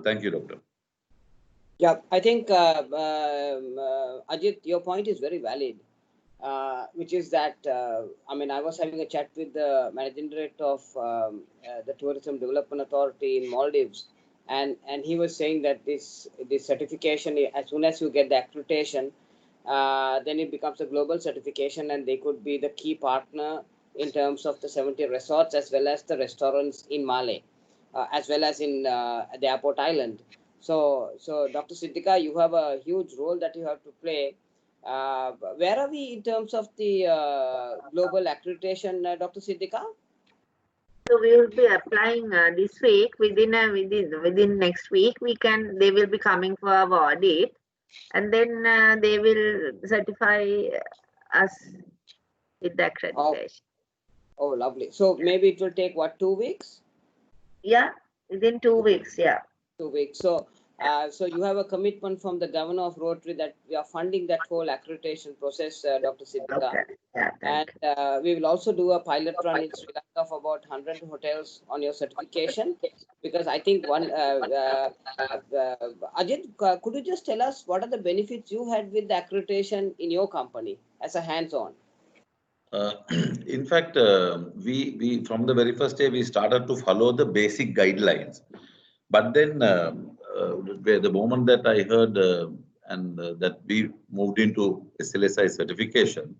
B: Thank you, Doctor.
A: Yeah, I think, Ajit, your point is very valid, which is that, I mean, I was having a chat with the Managing Director of the Tourism Development Authority in Maldives, and he was saying that this certification, as soon as you get the accreditation, then it becomes a global certification, and they could be the key partner in terms of the 70 resorts as well as the restaurants in Malé, as well as in the airport island. So Dr. Siddhika, you have a huge role that you have to play. Where are we in terms of the global accreditation, Dr. Siddhika?
J: So we will be applying this week. Within next week, they will be coming for our audit, and then they will certify us with the accreditation.
A: Oh, lovely. So maybe it will take what, 2 weeks?
J: Yeah, within 2 weeks. Yeah.
A: 2 weeks. So you have a commitment from the governor of Rotary that we are funding that whole accreditation process, Dr. Siddhika.
J: Okay. Yeah,
A: and we will also do a pilot run in Sri Lanka of about 100 hotels on your certification, because I think Ajit, could you just tell us what are the benefits you had with the accreditation in your company as a hands-on?
B: In fact, we from the very first day we started to follow the basic guidelines. But then, the moment that I heard that we moved into SLSI certification,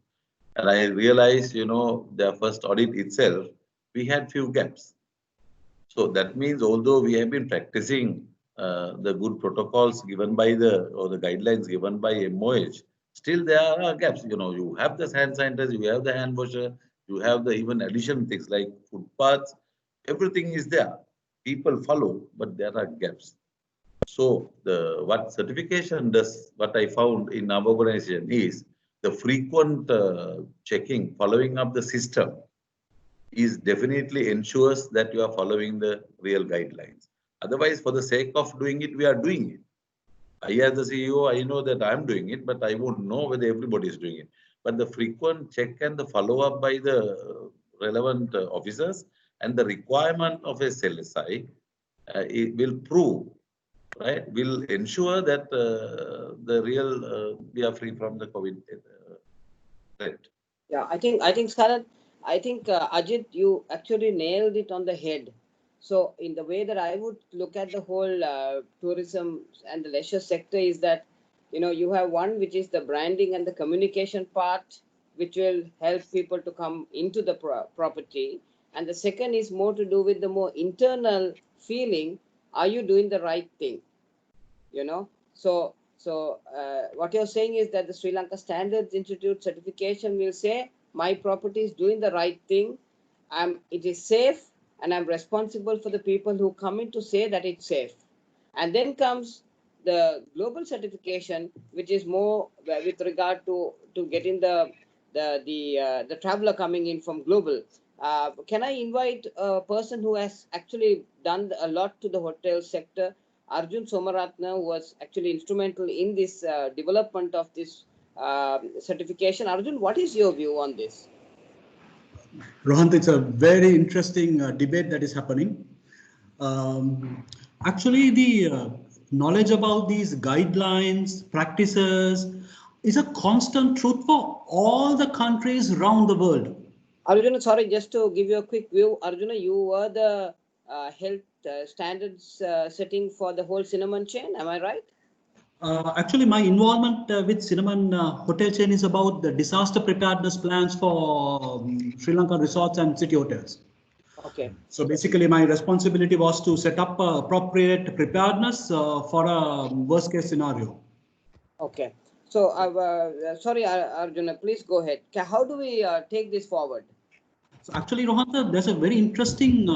B: and I realized, the first audit itself, we had few gaps. So that means, although we have been practicing the good protocols given by or the guidelines given by MOH, still there are gaps. You have the hand sanitizer, you have the hand washer, you have the even additional things like footpaths, everything is there. People follow, but there are gaps. So what certification does, what I found in our organization is the frequent checking, following up the system is definitely ensures that you are following the real guidelines. Otherwise, for the sake of doing it, we are doing it. I, as the CEO, I know that I'm doing it, but I won't know whether everybody is doing it. But the frequent check and the follow-up by the relevant officers and the requirement of a SLSI, it will prove, right, will ensure that the real, we are free from the COVID threat.
A: Yeah, I think Sarath, Ajit, you actually nailed it on the head. So in the way that I would look at the whole tourism and the leisure sector is that, you have one which is the branding and the communication part, which will help people to come into the property. And the second is more to do with the more internal feeling, are you doing the right thing? So what you're saying is that the Sri Lanka Standards Institute certification will say, my property is doing the right thing, it is safe, and I'm responsible for the people who come in to say that it's safe. And then comes the global certification, which is more with regard to getting the traveler coming in from global. Can I invite a person who has actually done a lot to the hotel sector, Arjun Somaratna, who was actually instrumental in this development of this certification. Arjun, what is your view on this?
R: Rohant, it's a very interesting debate that is happening. Actually, the knowledge about these guidelines, practices, is a constant truth for all the countries around the world.
A: Arjuna, sorry, just to give you a quick view, Arjuna, you were the health standards setting for the whole Cinnamon chain, am I right?
R: Actually, my involvement with Cinnamon hotel chain is about the disaster preparedness plans for Sri Lanka resorts and city hotels.
A: Okay.
R: So basically, my responsibility was to set up appropriate preparedness for a worst case scenario.
A: Okay. So, sorry, Arjuna, please go ahead. How do we take this forward?
R: So actually, Rohanta, there's a very interesting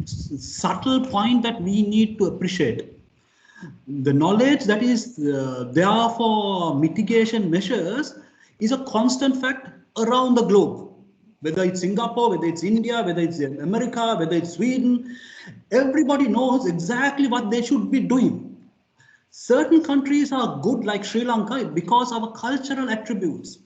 R: subtle point that we need to appreciate. The knowledge that is there for mitigation measures is a constant fact around the globe. Whether it's Singapore, whether it's India, whether it's America, whether it's Sweden, everybody knows exactly what they should be doing. Certain countries are good like Sri Lanka because of our cultural attributes,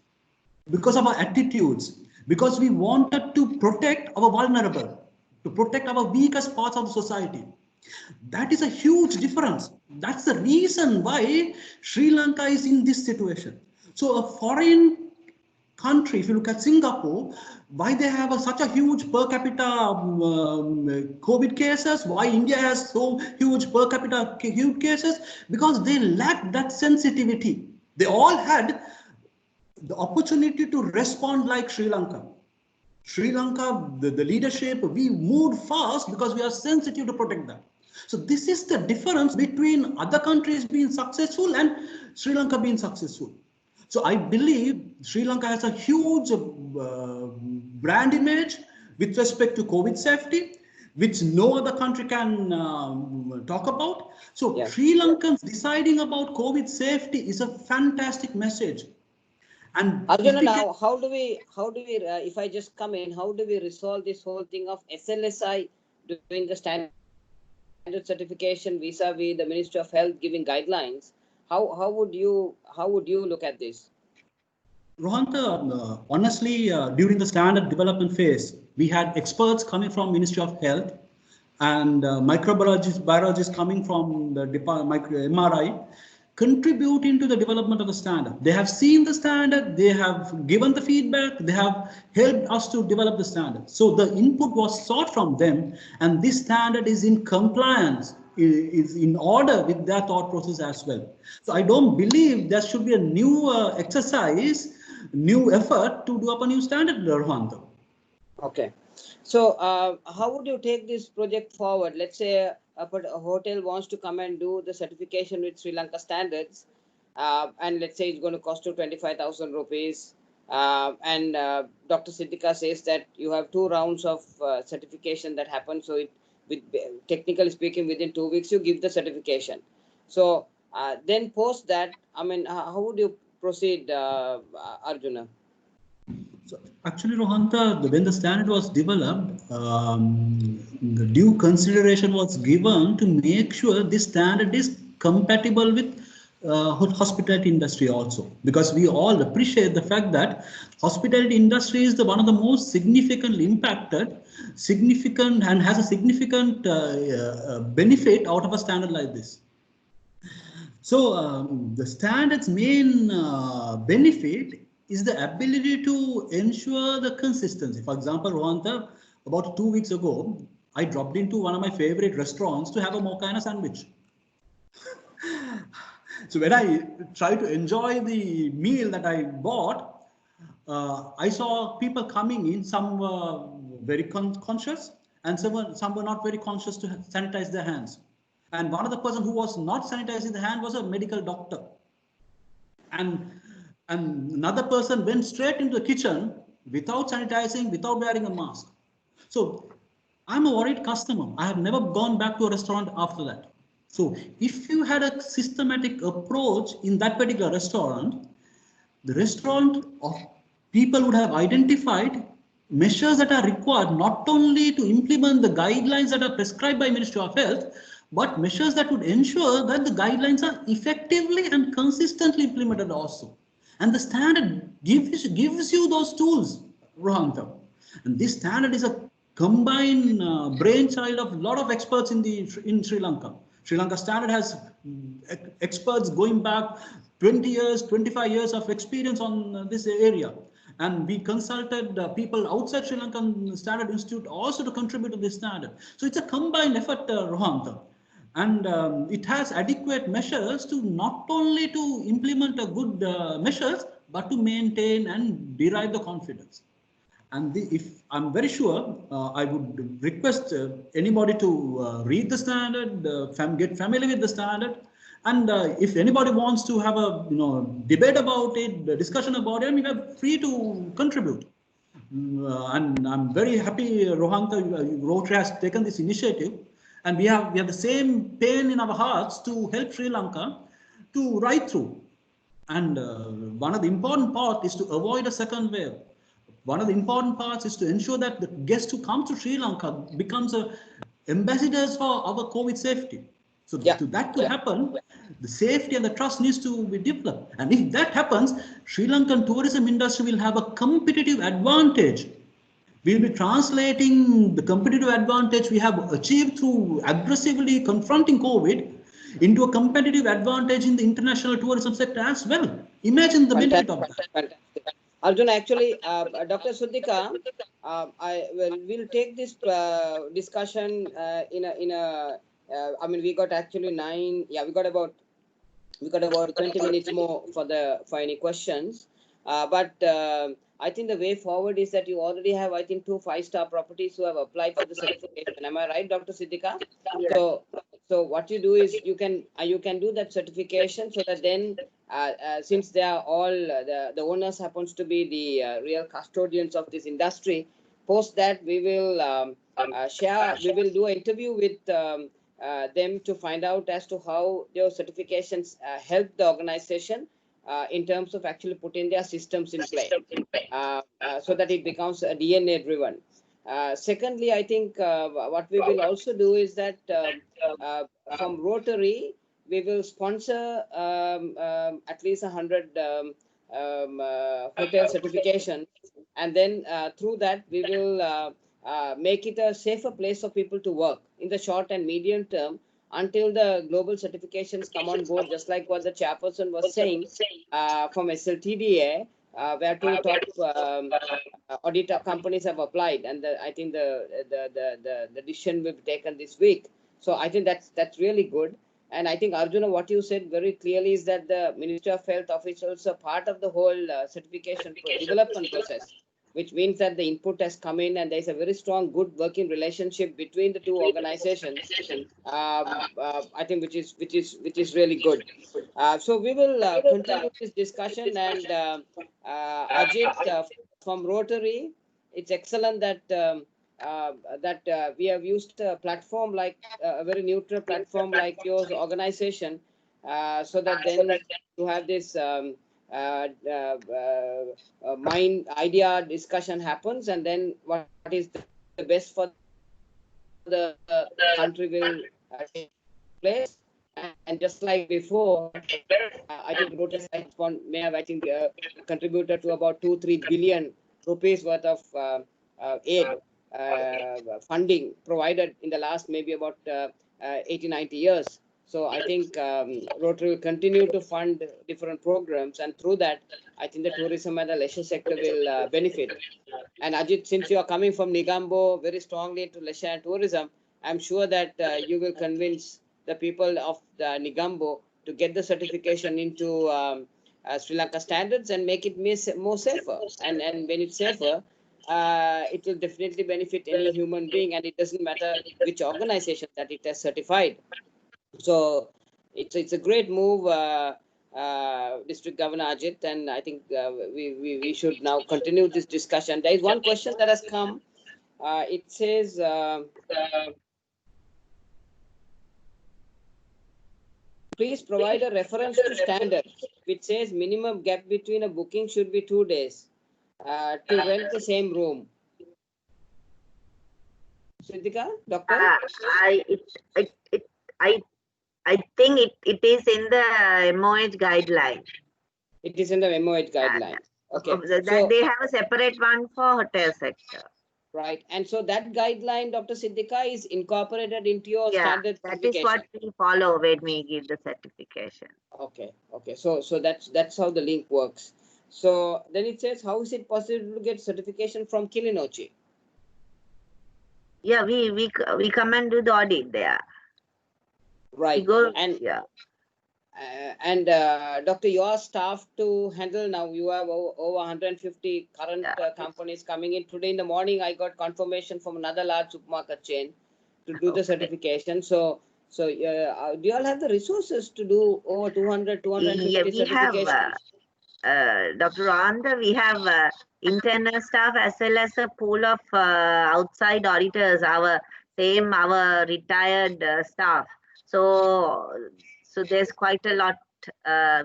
R: because of our attitudes, because we wanted to protect our vulnerable, to protect our weakest parts of the society. That is a huge difference. That's the reason why Sri Lanka is in this situation. So a foreign country, if you look at Singapore, why they have such a huge per capita COVID cases, why India has so huge per capita huge cases, because they lack that sensitivity. They all had the opportunity to respond like Sri Lanka. Sri Lanka, the leadership, we moved fast because we are sensitive to protect that. So this is the difference between other countries being successful and Sri Lanka being successful. So I believe Sri Lanka has a huge brand image with respect to COVID safety, which no other country can talk about. So Sri Lankans deciding about COVID safety is a fantastic message. And
A: Arjuna, now how do we if I just come in, how do we resolve this whole thing of SLSI doing the standard certification vis-a-vis the Ministry of Health giving guidelines? How would you look at this?
R: Rohanta, honestly, during the standard development phase, we had experts coming from Ministry of Health and biologists coming from the MRI, contributing to the development of the standard. They have seen the standard, they have given the feedback, they have helped us to develop the standard. So the input was sought from them, and this standard is in compliance, is in order with their thought process as well. So I don't believe there should be a new exercise, new effort to do up a new standard, Rohanta.
A: Okay. So how would you take this project forward? Let's say a hotel wants to come and do the certification with Sri Lanka standards, and let's say it's going to cost you 25,000 rupees. And Dr. Siddhika says that you have 2 rounds of certification that happen. So technically speaking, within 2 weeks, you give the certification. So then post that, I mean, how would you proceed, Arjuna?
R: So actually, Rohanta, when the standard was developed, the due consideration was given to make sure this standard is compatible with hospitality industry also, because we all appreciate the fact that hospitality industry is one of the most significantly impacted, and has a significant benefit out of a standard like this. So the standard's main benefit is the ability to ensure the consistency. For example, Rohanta, about 2 weeks ago, I dropped into one of my favorite restaurants to have a mocha and a sandwich. So when I tried to enjoy the meal that I bought, I saw people coming in, some were very conscious and some were not very conscious to sanitize their hands. And one of the person who was not sanitizing the hand was a medical doctor. And another person went straight into the kitchen without sanitizing, without wearing a mask. So I'm a worried customer. I have never gone back to a restaurant after that. So if you had a systematic approach in that particular restaurant, the restaurant of people would have identified measures that are required not only to implement the guidelines that are prescribed by Ministry of Health, but measures that would ensure that the guidelines are effectively and consistently implemented also. And the standard gives you those tools, Rohanta. And this standard is a combined brainchild of a lot of experts in Sri Lanka. Sri Lanka standard has experts going back 20 years, 25 years of experience on this area. And we consulted people outside Sri Lankan Standard Institute also to contribute to this standard. So it's a combined effort, Rohanta. And it has adequate measures to not only to implement a good measures, but to maintain and derive the confidence. And if I'm very sure, I would request anybody to read the standard, get familiar with the standard, And if anybody wants to have a debate about it, a discussion about it, I mean, you're free to contribute. And I'm very happy, Rohanta, Rotary has taken this initiative, and we have the same pain in our hearts to help Sri Lanka to ride through. And one of the important parts is to avoid a second wave. One of the important parts is to ensure that the guests who come to Sri Lanka becomes ambassadors for our COVID safety. So to happen, the safety and the trust needs to be developed. And if that happens, Sri Lankan tourism industry will have a competitive advantage. We'll be translating the competitive advantage we have achieved through aggressively confronting COVID into a competitive advantage in the international tourism sector as well. Imagine the benefit of that.
A: Fantastic. Arjun, actually, Dr. Suddika, we'll take this discussion I mean, we got actually 9. Yeah, we got about 20 minutes more for any questions. But I think the way forward is that you already have, I think, 2 5-star properties who have applied for the certification. Am I right, Dr. Siddhika? Yeah. So what you do is you can do that certification, so that then since they are all the owners happens to be the real custodians of this industry, post that we will we will do an interview with them to find out as to how their certifications help the organization in terms of actually putting their systems in play, so that it becomes a DNA driven. Secondly, I think what we will also do is that from Rotary, we will sponsor at least 100 hotel certifications, and then through that we will make it a safer place for people to work in the short and medium term until the global certifications come on board, just like what the chairperson was saying from SLTDA, where 2 top auditor companies have applied, and I think the decision we've taken this week. So I think that's really good. And I think, Arjuna, what you said very clearly is that the Ministry of Health officials are part of the whole certification development process, which means that the input has come in, and there's a very strong, good working relationship between the 2 organizations. I think which is really good. So we will continue this discussion, and Ajit from Rotary, it's excellent that we have used a platform like a very neutral platform like yours organization, so that then you have this mind idea discussion happens, and then what is the best for the country will take place. And just like before, I think Rotary may have, I think, contributed to about 2-3 billion rupees worth of aid funding provided in the last maybe about 80-90 years. So I think Rotary will continue to fund different programs, and through that, I think the tourism and the leisure sector will benefit. And Ajit, since you are coming from Nigambo very strongly into leisure and tourism, I'm sure that you will convince the people of the Nigambo to get the certification into Sri Lanka standards and make it more safer. And when it's safer, it will definitely benefit any human being, and it doesn't matter which organization that it has certified. So it's a great move, District Governor Ajit, and I think we should now continue this discussion. There is one question that has come. It says, please provide a reference to standards which says minimum gap between a booking should be 2 days to rent the same room. Siddhika, doctor?
J: I think it is in the MOH guideline.
A: It is in the MOH guideline. Okay.
J: So they have a separate one for hotel sector.
A: Right. And so that guideline, Dr. Siddhika, is incorporated into your standard certification.
J: That is what we follow when we give the certification.
A: Okay. Okay. So that's how the link works. So then it says, how is it possible to get certification from Kilinochchi?
J: Yeah, we come and do the audit there.
A: Right. And Doctor, your staff to handle now, you have over 150 current companies coming in. Today in the morning, I got confirmation from another large supermarket chain to do the certification. So So do you all have the resources to do over 200, 250
J: Yeah, we have,
A: certifications?
J: Dr. Rohanda, we have internal staff as well as a pool of outside auditors, our retired staff. So there's quite a lot.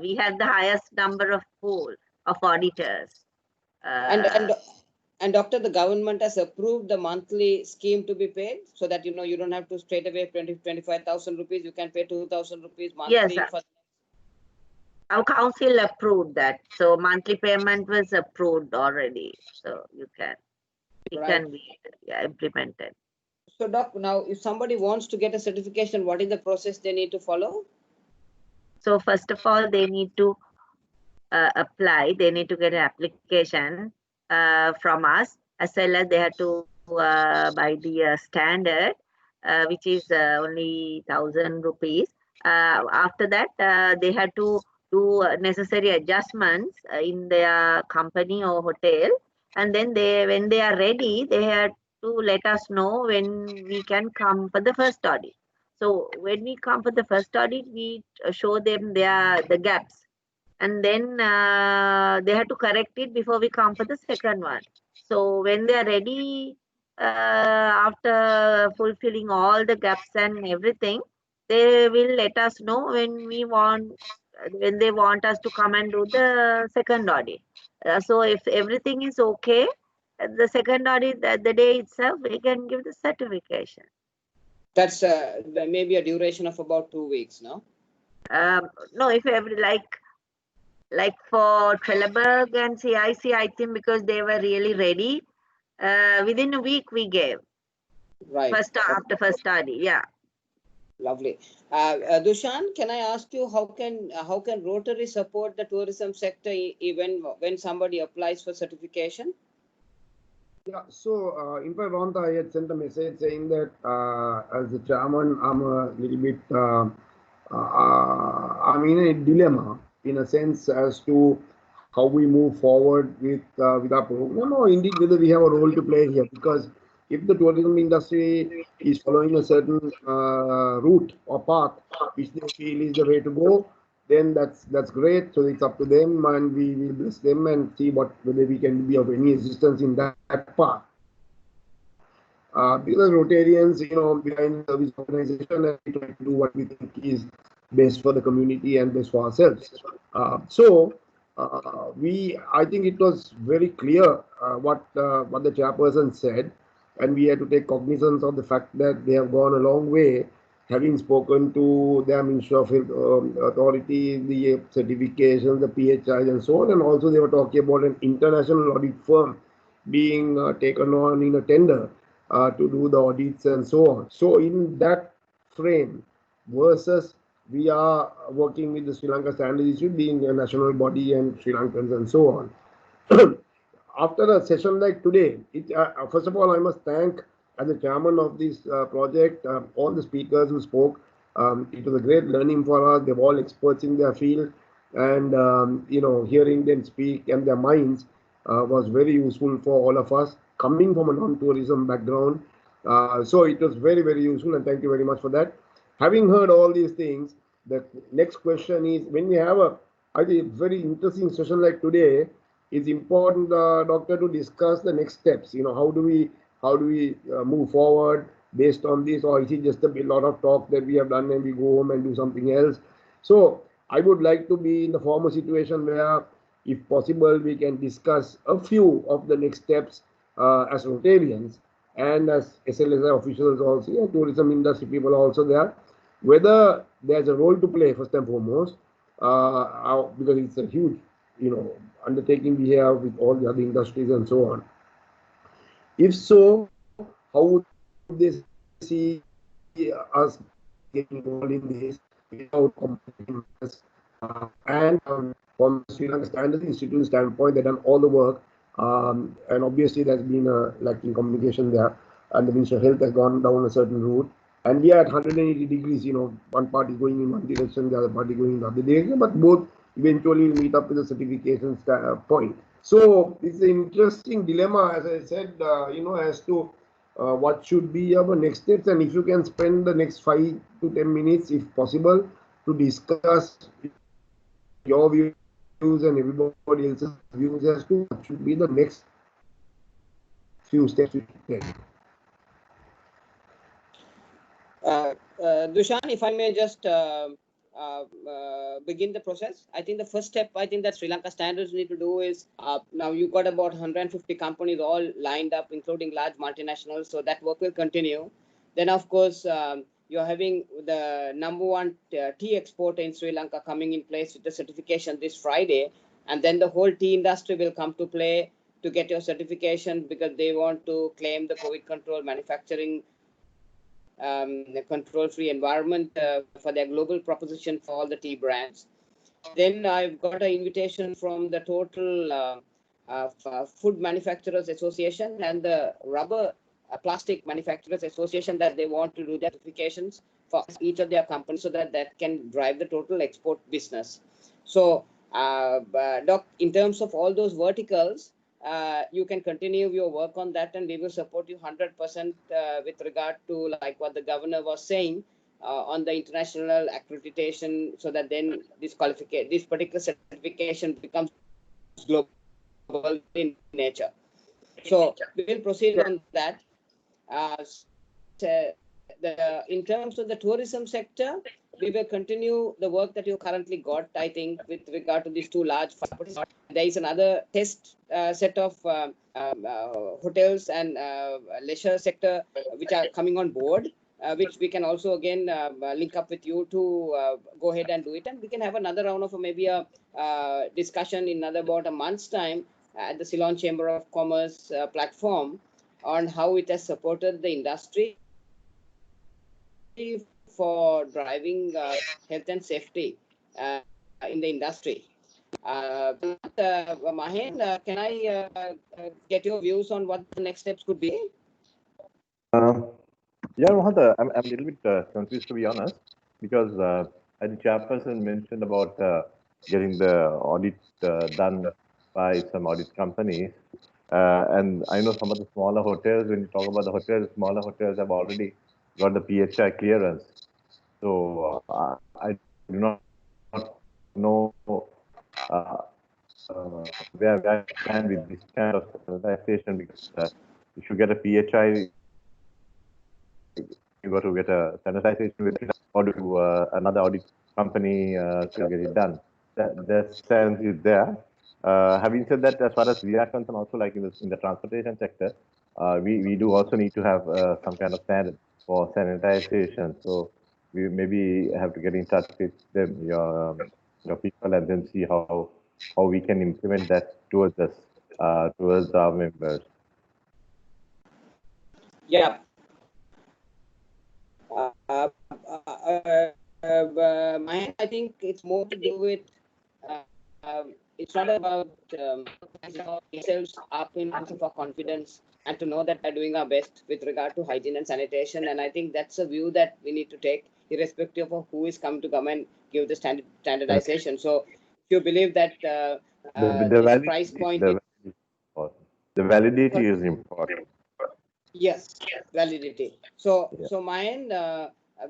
J: We have the highest number of pool of auditors.
A: And doctor, the government has approved the monthly scheme to be paid, so that you don't have to straight away 25,000 rupees. You can pay 2,000 rupees monthly.
J: Yes, our council approved that. So monthly payment was approved already. So it can be implemented.
A: So doc, now if somebody wants to get a certification, what is the process they need to follow?
J: So first of all, they need to apply. They need to get an application from us, as well as they have to buy the standard, which is only 1,000 rupees. After that, they had to do necessary adjustments in their company or hotel, and then when they are ready, they had to let us know when we can come for the first audit. So when we come for the first audit, we show them the gaps, and then they have to correct it before we come for the second one. So when they are ready, after fulfilling all the gaps and everything, they will let us know when they want us to come and do the second audit. So if everything is okay, the second audit, the day itself, we can give the certification.
A: That's maybe a duration of about 2 weeks, no?
J: No, if like for Trelleborg and CIC, I think because they were really ready, within a week we gave.
A: Right.
J: After first study, yeah.
A: Lovely. Dushan, can I ask you how can Rotary support the tourism sector even when somebody applies for certification?
Q: Yeah, so in fact, Rhonda, I had sent a message saying that as the chairman, I'm a little bit, I'm in a dilemma in a sense as to how we move forward with our program, or indeed whether we have a role to play here. Because if the tourism industry is following a certain route or path which they feel is the way to go, then that's great. So it's up to them, and we will bless them and see whether we can be of any assistance in that path. Because Rotarians, we are in a service organization and we try to do what we think is best for the community and best for ourselves. I think it was very clear what the chairperson said, and we had to take cognizance of the fact that they have gone a long way, having spoken to their Ministry of Health authority, the certifications, the PHIs and so on, and also they were talking about an international audit firm being taken on in a tender to do the audits and so on. So in that frame versus we are working with the Sri Lanka Standards Institute being a national body and Sri Lankans and so on. After a session like today, first of all, I must thank as the chairman of this project, all the speakers who spoke. It was a great learning for us. They're all experts in their field, and hearing them speak and their minds was very useful for all of us coming from a non-tourism background. So it was very, very useful, and thank you very much for that. Having heard all these things, the next question is, when we have I think, very interesting session like today, it's important, doctor, to discuss the next steps. How do we move forward based on this, or is it just a lot of talk that we have done and we go home and do something else? So I would like to be in the former situation where, if possible, we can discuss a few of the next steps as Rotarians and as SLSI officials also, and tourism industry people also there, whether there's a role to play first and foremost, because it's a huge, undertaking we have with all the other industries and so on. If so, how would they see us getting involved in this without compromising us? And from Sri Lanka Standards Institute standpoint, they've done all the work, and obviously there's been a lacking communication there, and the Ministry of Health has gone down a certain route, and we are at 180 degrees. One party going in one direction, the other party going in the other direction, but both eventually meet up with the certification point. So it's an interesting dilemma, as I said, as to what should be our next steps, and if you can spend the next 5 to 10 minutes, if possible, to discuss your views and everybody else's views as to what should be the next few steps we take.
A: Dushan, if I may just begin the process. I think the first step, I think that Sri Lanka standards need to do is, now you've got about 150 companies all lined up, including large multinationals, so that work will continue. Then, of course, you're having the #1 tea exporter in Sri Lanka coming in place with the certification this Friday, and then the whole tea industry will come to play to get your certification because they want to claim the COVID control manufacturing control-free environment for their global proposition for all the tea brands. Then I've got an invitation from the total Food Manufacturers Association and the Rubber Plastic Manufacturers Association that they want to do their certifications for each of their companies so that that can drive the total export business. So, Doc, in terms of all those verticals, you can continue your work on that, and we will support you 100% with regard to like what the governor was saying on the international accreditation, so that then this particular certification becomes global in nature. So we will proceed on that. In terms of the tourism sector, we will continue the work that you currently got, I think, with regard to these two large properties. There is another test set of hotels and leisure sector which are coming on board, which we can also again link up with you to go ahead and do it. And we can have another round of maybe a discussion in about a month's time at the Ceylon Chamber of Commerce platform on how it has supported the industry for driving health and safety in the industry. Mahen, can I get your views on what the next steps could be?
O: Yeah, Rohanta, I'm a little bit confused, to be honest, because I think Chairperson mentioned about getting the audit done by some audit companies. And I know some of the smaller hotels, when you talk about the hotels, smaller hotels have already got the PHI clearance. So I do not know where I stand with this kind of standardization, because if you get a PHI, you got to get a standardization with or do another audit company to get it done. That stands is there. Having said that, as far as we are concerned, also like in the transportation sector, we do also need to have some kind of standard for sanitization. So we maybe have to get in touch with them, your people, and then see how we can implement that towards us, towards our members.
A: Yeah. I think it's more to do with it's not about ourselves up in terms of our confidence and to know that we're doing our best with regard to hygiene and sanitation. And I think that's a view that we need to take, irrespective of who is coming to come and give the standardization. So if you believe that this price point,
O: the validity is important.
A: Yes, validity. So mine,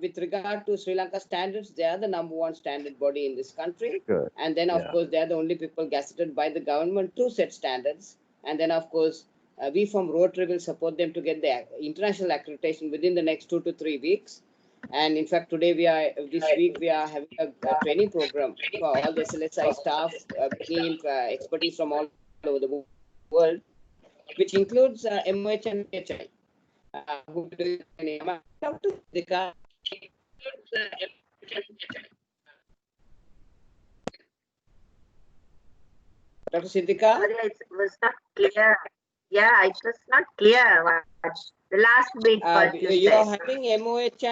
A: with regard to Sri Lanka standards, they are the #1 standard body in this country.
O: Sure.
A: And then, of course, they are the only people gazetted by the government to set standards. And then, of course, we from Rotary will support them to get the international accreditation within the next 2 to 3 weeks. And in fact, this week, we are having a training program for all the SLSI staff, bringing in expertise from all over the world, which includes MOH and PHI. Dr. Siddhika?
J: It was not clear. Yeah, it was not clear. The last bit
A: you're having MOH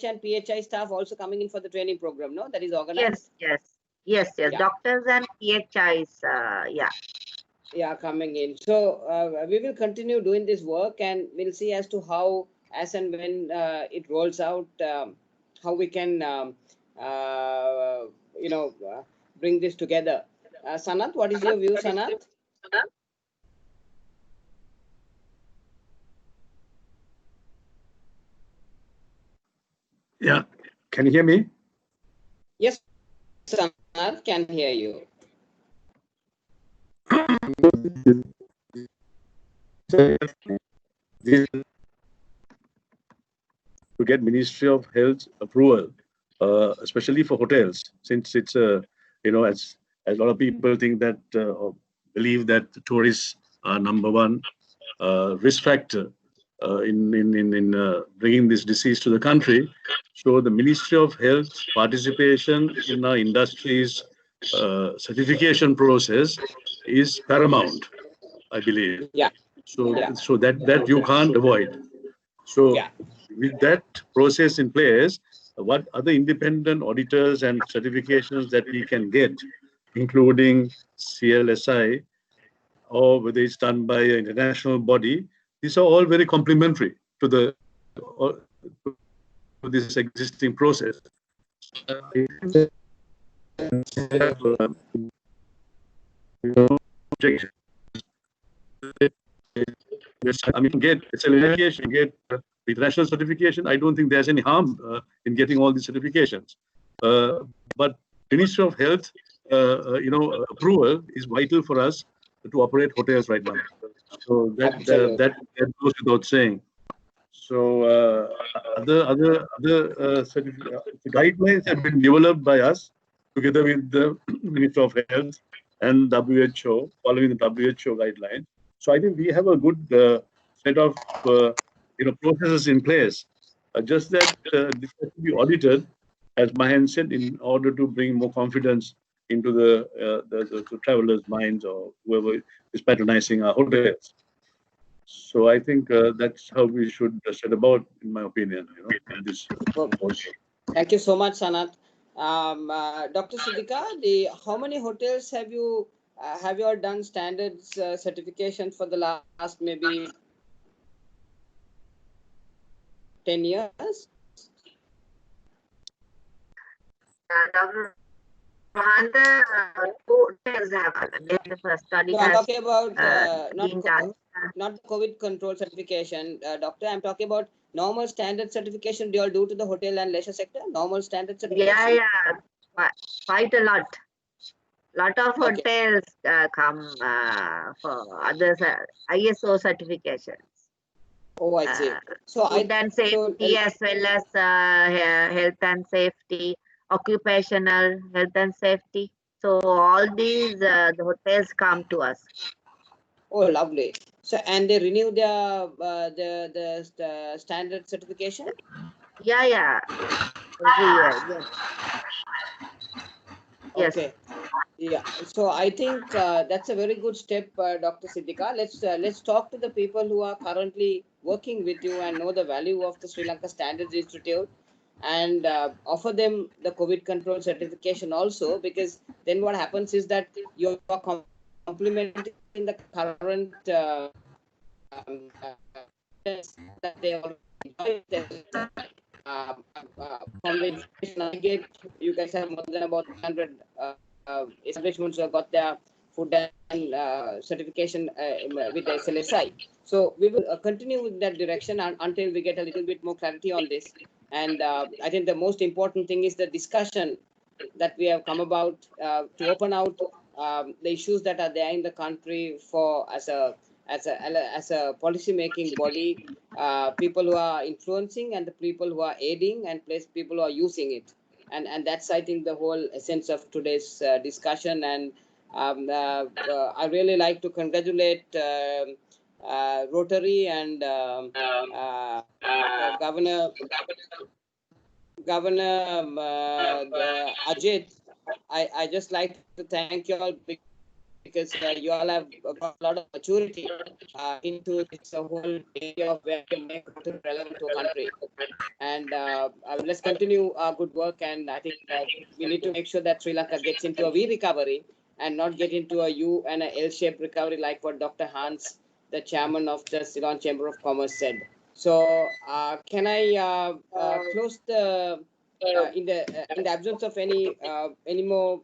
A: and PHI staff also coming in for the training program, no? That is organized?
J: Yes. Yeah. Doctors and PHIs,
A: Yeah, coming in. So we will continue doing this work, and we'll see as to how, as and when it rolls out, how we can, bring this together. Sanat, what is your view, Sanat?
P: Yeah, can you hear me?
A: Yes, Sanath, can hear you.
P: To get Ministry of Health approval, especially for hotels, since it's as a lot of people think that or believe that tourists are number one risk factor in bringing this disease to the country. So the Ministry of Health participation in our industry's certification process is paramount, I believe.
A: Yeah.
P: So that you can't avoid. So with that process in place, what other independent auditors and certifications that we can get, including CLSI, or whether it's done by an international body, these are all very complementary to this existing process. I mean, get certification, get international certification. I don't think there's any harm in getting all these certifications. But Ministry of Health, approval is vital for us to operate hotels right now. So that goes without saying. So other guidelines have been developed by us together with the Ministry of Health and WHO, following the WHO guidelines. So I think we have a good set of processes in place. Just that this has to be audited, as Mahen said, in order to bring more confidence into the travelers' minds or whoever is patronizing our hotels. So I think that's how we should set about, in my opinion, in this policy.
A: Thank you so much, Sanath. Dr. Siddika, how many hotels have you all done standards certification for the last maybe 10 years?
J: Dr. Rohanda, two hotels have the study.
A: No, I'm talking about not the COVID control certification, doctor. I'm talking about normal standard certification. Do you all do to the hotel and leisure sector? Normal standard certification?
J: Yeah, quite a lot. Lot of hotels come for others ISO certifications.
A: Oh, I see.
J: So food and safety as well as health and safety, occupational health and safety. So all these the hotels come to us.
A: Oh, lovely. So and they renew their the standard certification?
J: Yeah. Every year, yes.
A: Okay. Yeah, so I think that's a very good step, Dr. Siddika. Let's talk to the people who are currently working with you and know the value of the Sri Lanka Standards Institute, and offer them the COVID control certification also, because then what happens is that you are complementing the current that they already enjoy. From the information I get, you guys have more than about 100 establishments who have got their food and certification with the SLSI. So we will continue with that direction until we get a little bit more clarity on this. And I think the most important thing is the discussion that we have come about to open out the issues that are there in the country for as a policy making body, people who are influencing and the people who are aiding and people who are using it. And that's, I think, the whole essence of today's discussion. And I really like to congratulate Rotary and Governor Ajit. I just like to thank you all because you all have got a lot of maturity into this whole area of where we make it relevant to a country. And let's continue our good work. And I think we need to make sure that Sri Lanka gets into a V recovery and not get into a U and a L-shaped recovery, like what Dr. Hans, the chairman of the Ceylon Chamber of Commerce, said. So can I close the in the absence of any more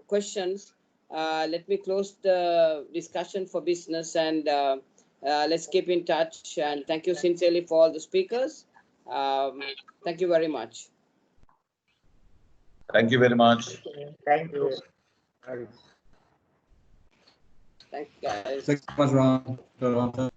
A: questions? Let me close the discussion for business, and let's keep in touch. And thank you sincerely for all the speakers. Thank you very much.
B: Thank you very much.
J: Thank you.
A: Thank you, guys.
R: Thanks so much, Ron.